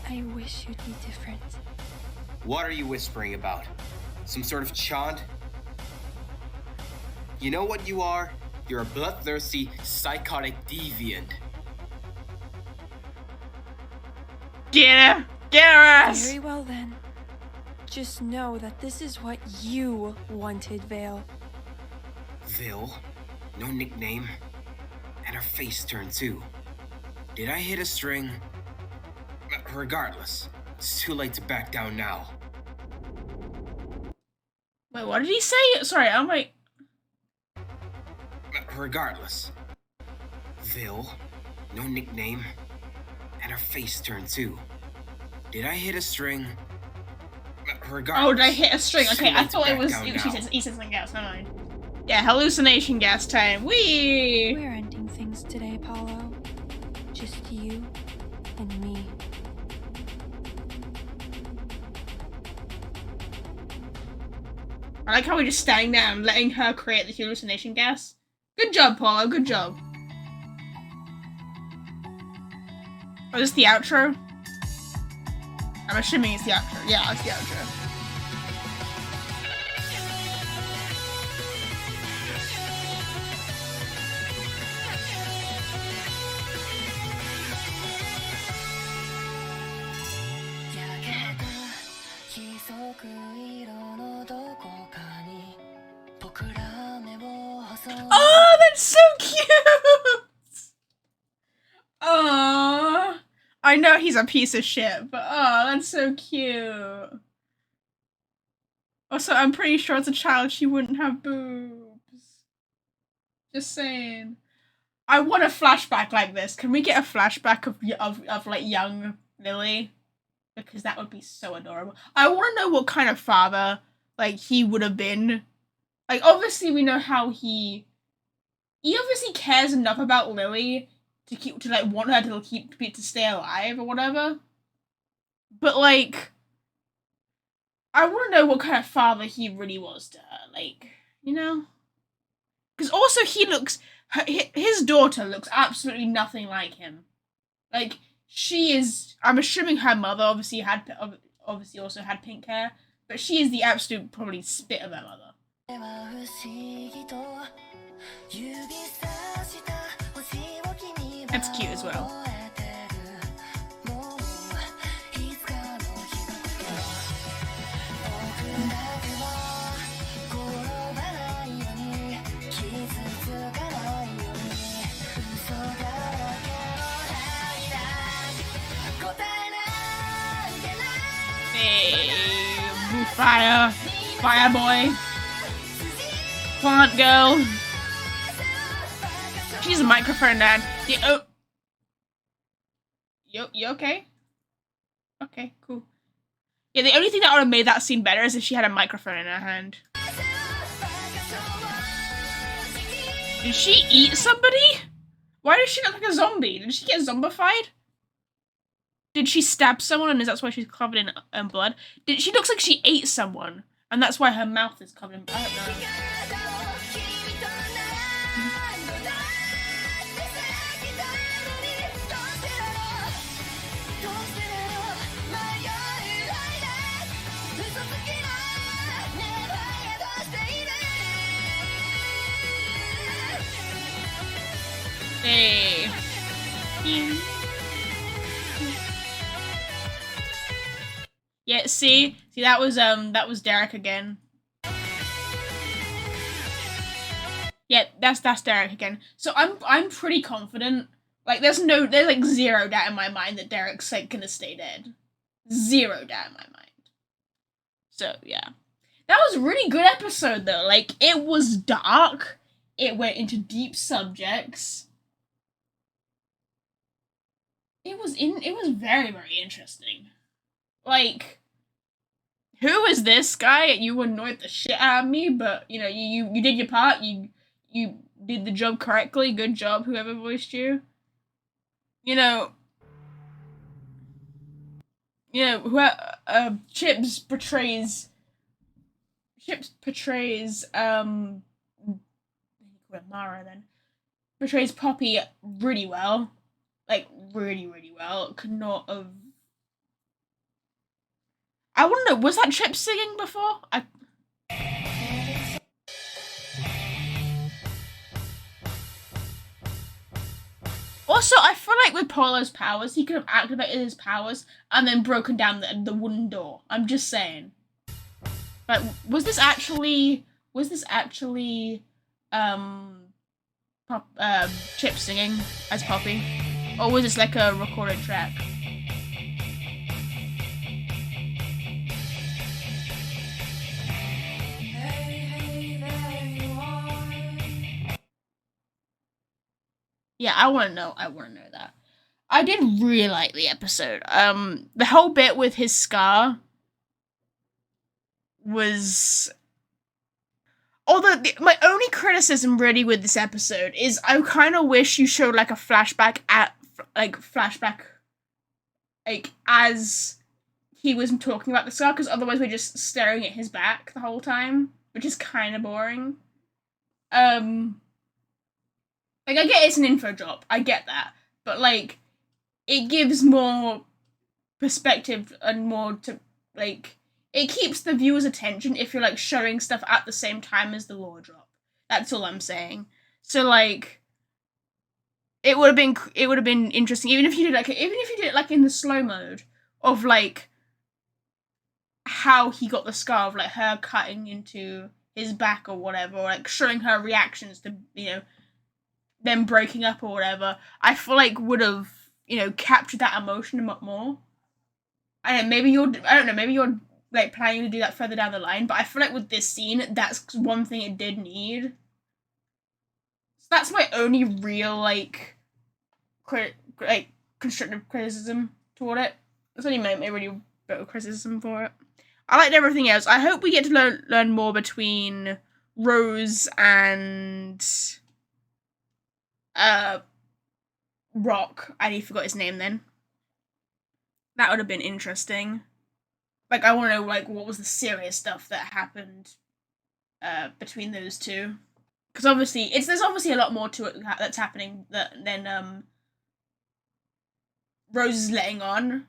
[SPEAKER 3] I wish you'd be different.
[SPEAKER 5] What are you whispering about? Some sort of chant? You know what you are? You're a bloodthirsty, psychotic deviant.
[SPEAKER 1] Get her! Get her ass!
[SPEAKER 3] Very well then. Just know that this is what you wanted, Vale.
[SPEAKER 5] Vil? No nickname? And her face turned too. Did I hit a string? Regardless, it's too late to back down now.
[SPEAKER 1] Wait, what did he say? Sorry, I'm like...
[SPEAKER 5] Regardless. Vil? No nickname? And her face turned too. Did I hit a string? Regardless.
[SPEAKER 1] Oh, did I hit a string?
[SPEAKER 5] it's too
[SPEAKER 1] Okay, I
[SPEAKER 5] late to
[SPEAKER 1] thought it
[SPEAKER 5] back
[SPEAKER 1] was...
[SPEAKER 5] down
[SPEAKER 1] He
[SPEAKER 5] now.
[SPEAKER 1] said something else, never mind. Yeah, hallucination gas time. Whee!
[SPEAKER 3] We're ending things today, Paulo. Just you and me.
[SPEAKER 1] I like how we're just standing there and letting her create the hallucination gas. Good job, Paulo, good job. Oh, is this the outro? I'm assuming it's the outro. Yeah, it's the outro. Oh, that's so cute! Aww. I know he's a piece of shit, but oh, that's so cute. Also, I'm pretty sure as a child she wouldn't have boobs. Just saying. I want a flashback like this. Can we get a flashback of like young Lily? Because that would be so adorable. I want to know what kind of father like he would have been. Like obviously we know how he obviously cares enough about Lily to like want her to stay alive or whatever. But like I want to know what kind of father he really was to her, like, you know? Because also his daughter looks absolutely nothing like him. Like, she is, I'm assuming her mother obviously obviously also had pink hair, but she is the absolute probably spit of her mother. That's cute as well. Hey, fire, fire boy, plant girl. She's a microphone dad. Yeah, oh, you okay? Okay, cool. Yeah, the only thing that would have made that scene better is if she had a microphone in her hand. Did she eat somebody? Why does she look like a zombie? Did she get zombified? Did she stab someone and that's why she's covered in blood? She looks like she ate someone and that's why her mouth is covered in blood. I don't know. Hey. Yeah, see that was Derek again. Yeah, that's Derek again. So I'm pretty confident. Like there's like zero doubt in my mind that Derek's like gonna stay dead. Zero doubt in my mind. So yeah. That was a really good episode though. Like it was dark. It went into deep subjects. It was very, very interesting. Like, who is this guy? You annoyed the shit out of me, but you know, you did your part. You did the job correctly. Good job, whoever voiced you. You know, Chips portrays Mara then portrays Poppy really well. Like, really, really well. Could not have... I wonder, was that Chip singing before? Also, I feel like with Paulo's powers, he could have activated his powers and then broken down the wooden door. I'm just saying. Like, was this actually... Chip singing as Poppy? Or was this like a recorded track? Yeah, I wanna know that. I did really like the episode. The whole bit with his scar was... Although, my only criticism really with this episode is I kind of wish you showed like a flashback like as he was talking about the scar, because otherwise we're just staring at his back the whole time, which is kind of boring. Like I get it's an info drop, I get that, but like it gives more perspective and more to like. It keeps the viewer's attention if you're like showing stuff at the same time as the lore drop. That's all I'm saying. So like, it would have been interesting even if you did it like in the slow mode of like how he got the scar of like her cutting into his back or whatever, or like showing her reactions to them breaking up or whatever. I feel like would have captured that emotion a lot more. I don't know. Maybe you're like planning to do that further down the line, but I feel like with this scene, that's one thing it did need. So that's my only real constructive criticism toward it. That's only my really bit of criticism for it. I liked everything else. I hope we get to learn more between Rose and Rock. I forgot his name then. That would have been interesting. Like, I want to know, like, what was the serious stuff that happened between those two. Because obviously, there's obviously a lot more to it that's happening than Rose is letting on.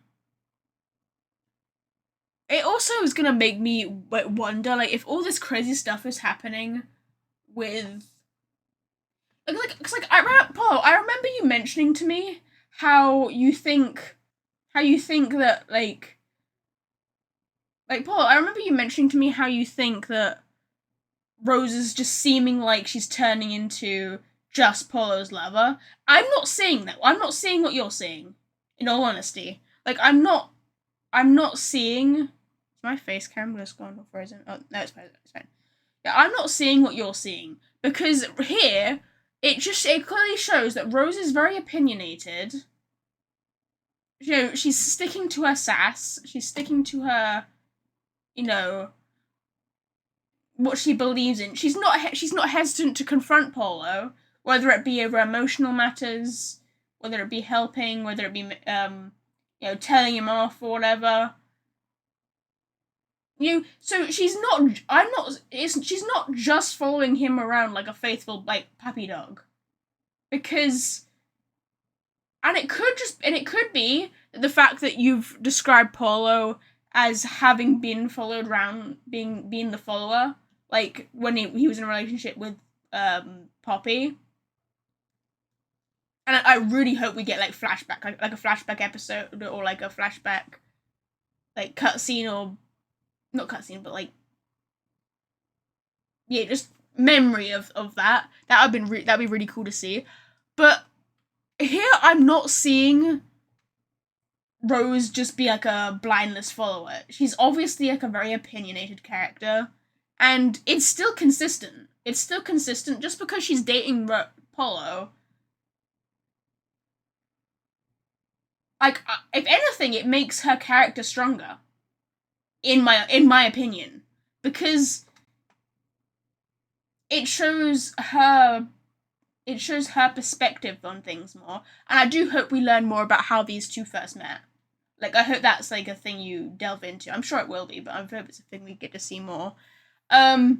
[SPEAKER 1] it also is gonna make me wonder, like, if all this crazy stuff is happening with, cause like Paul, I remember you mentioning to me how you think that like Paul, I remember you mentioning to me how you think that Rose is just seeming like she's turning into just Paulo's lover. I'm not saying that. I'm not seeing what you're seeing. In all honesty, like I'm not seeing. Is my face camera just gone or frozen? Oh no, it's fine. It's fine. Yeah, I'm not seeing what you're seeing because here it clearly shows that Rose is very opinionated. You know, she's sticking to her sass. She's sticking to her, you know, what she believes in. She's not hesitant to confront Paulo, whether it be over emotional matters, whether it be helping, whether it be you know, telling him off or whatever. You know, so she's not just following him around like a faithful like puppy dog. Because it could be the fact that you've described Paulo as having been followed around, being the follower, like when he was in a relationship with Poppy. And I really hope we get like flashback, like a flashback episode or like a flashback, like cutscene or not cutscene, but like yeah, just memory of that. That'd be really cool to see. But here I'm not seeing Rose just be like a blindless follower. She's obviously like a very opinionated character, and it's still consistent. It's still consistent just because she's dating Paulo. Like, if anything, it makes her character stronger. In my opinion, because it shows her perspective on things more, and I do hope we learn more about how these two first met. Like, I hope that's like a thing you delve into. I'm sure it will be, but I hope it's a thing we get to see more. But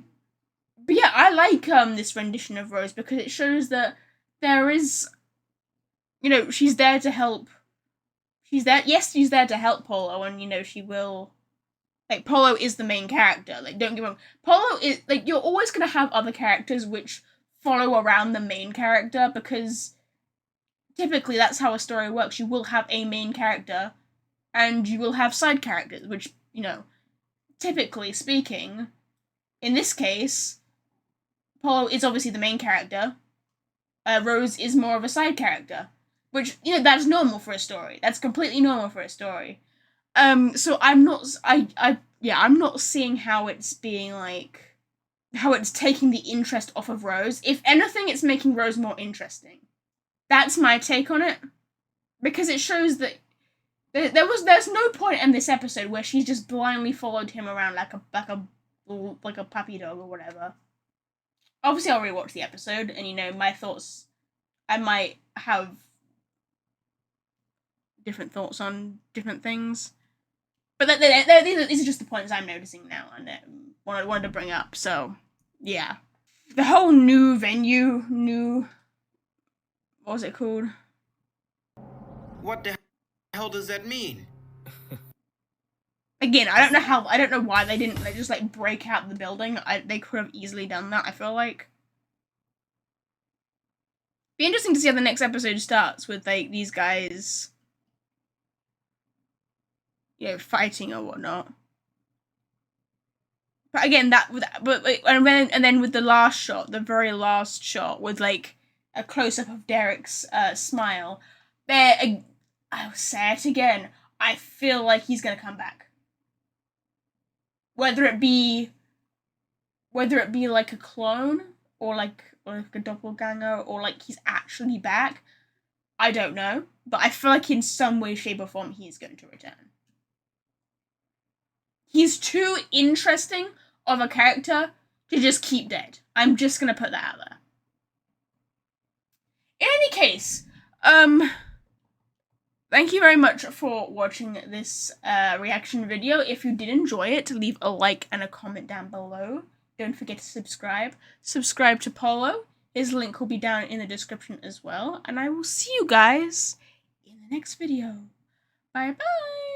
[SPEAKER 1] yeah, I like this rendition of Rose because it shows that there is, you know, she's there to help. She's there to help Paulo, and you know she will. Like, Paulo is the main character. Like, don't get me wrong. Paulo is like, you're always gonna have other characters which follow around the main character because typically that's how a story works. You will have a main character and you will have side characters, which, you know, typically speaking, in this case, Paulo is obviously the main character. Rose is more of a side character, which, you know, that's normal for a story. That's completely normal for a story. So I'm not seeing how it's being like, how it's taking the interest off of Rose. If anything, it's making Rose more interesting. That's my take on it. Because it shows that there's no point in this episode where she's just blindly followed him around like a puppy dog or whatever. Obviously, I'll rewatch the episode, and you know, my thoughts, I might have different thoughts on different things. But these are just the points I'm noticing now, and wanted to bring up. So, yeah, the whole new venue, what was it called?
[SPEAKER 5] What the hell does that mean?
[SPEAKER 1] Again, I don't know why they didn't just like break out the building. They could have easily done that. I feel like. Be interesting to see how the next episode starts with like these guys, you know, fighting or whatnot. But again, and then with the last shot, the very last shot, with like a close up of Derek's smile, I'll say it again. I feel like he's gonna come back. Whether it be like a clone or like a doppelganger or like he's actually back, I don't know. But I feel like in some way, shape, or form, he's going to return. He's too interesting of a character to just keep dead. I'm just gonna put that out there. In any case, thank you very much for watching this reaction video. If you did enjoy it, leave a like and a comment down below. Don't forget to subscribe. Subscribe to Paulo. His link will be down in the description as well. And I will see you guys in the next video. Bye bye!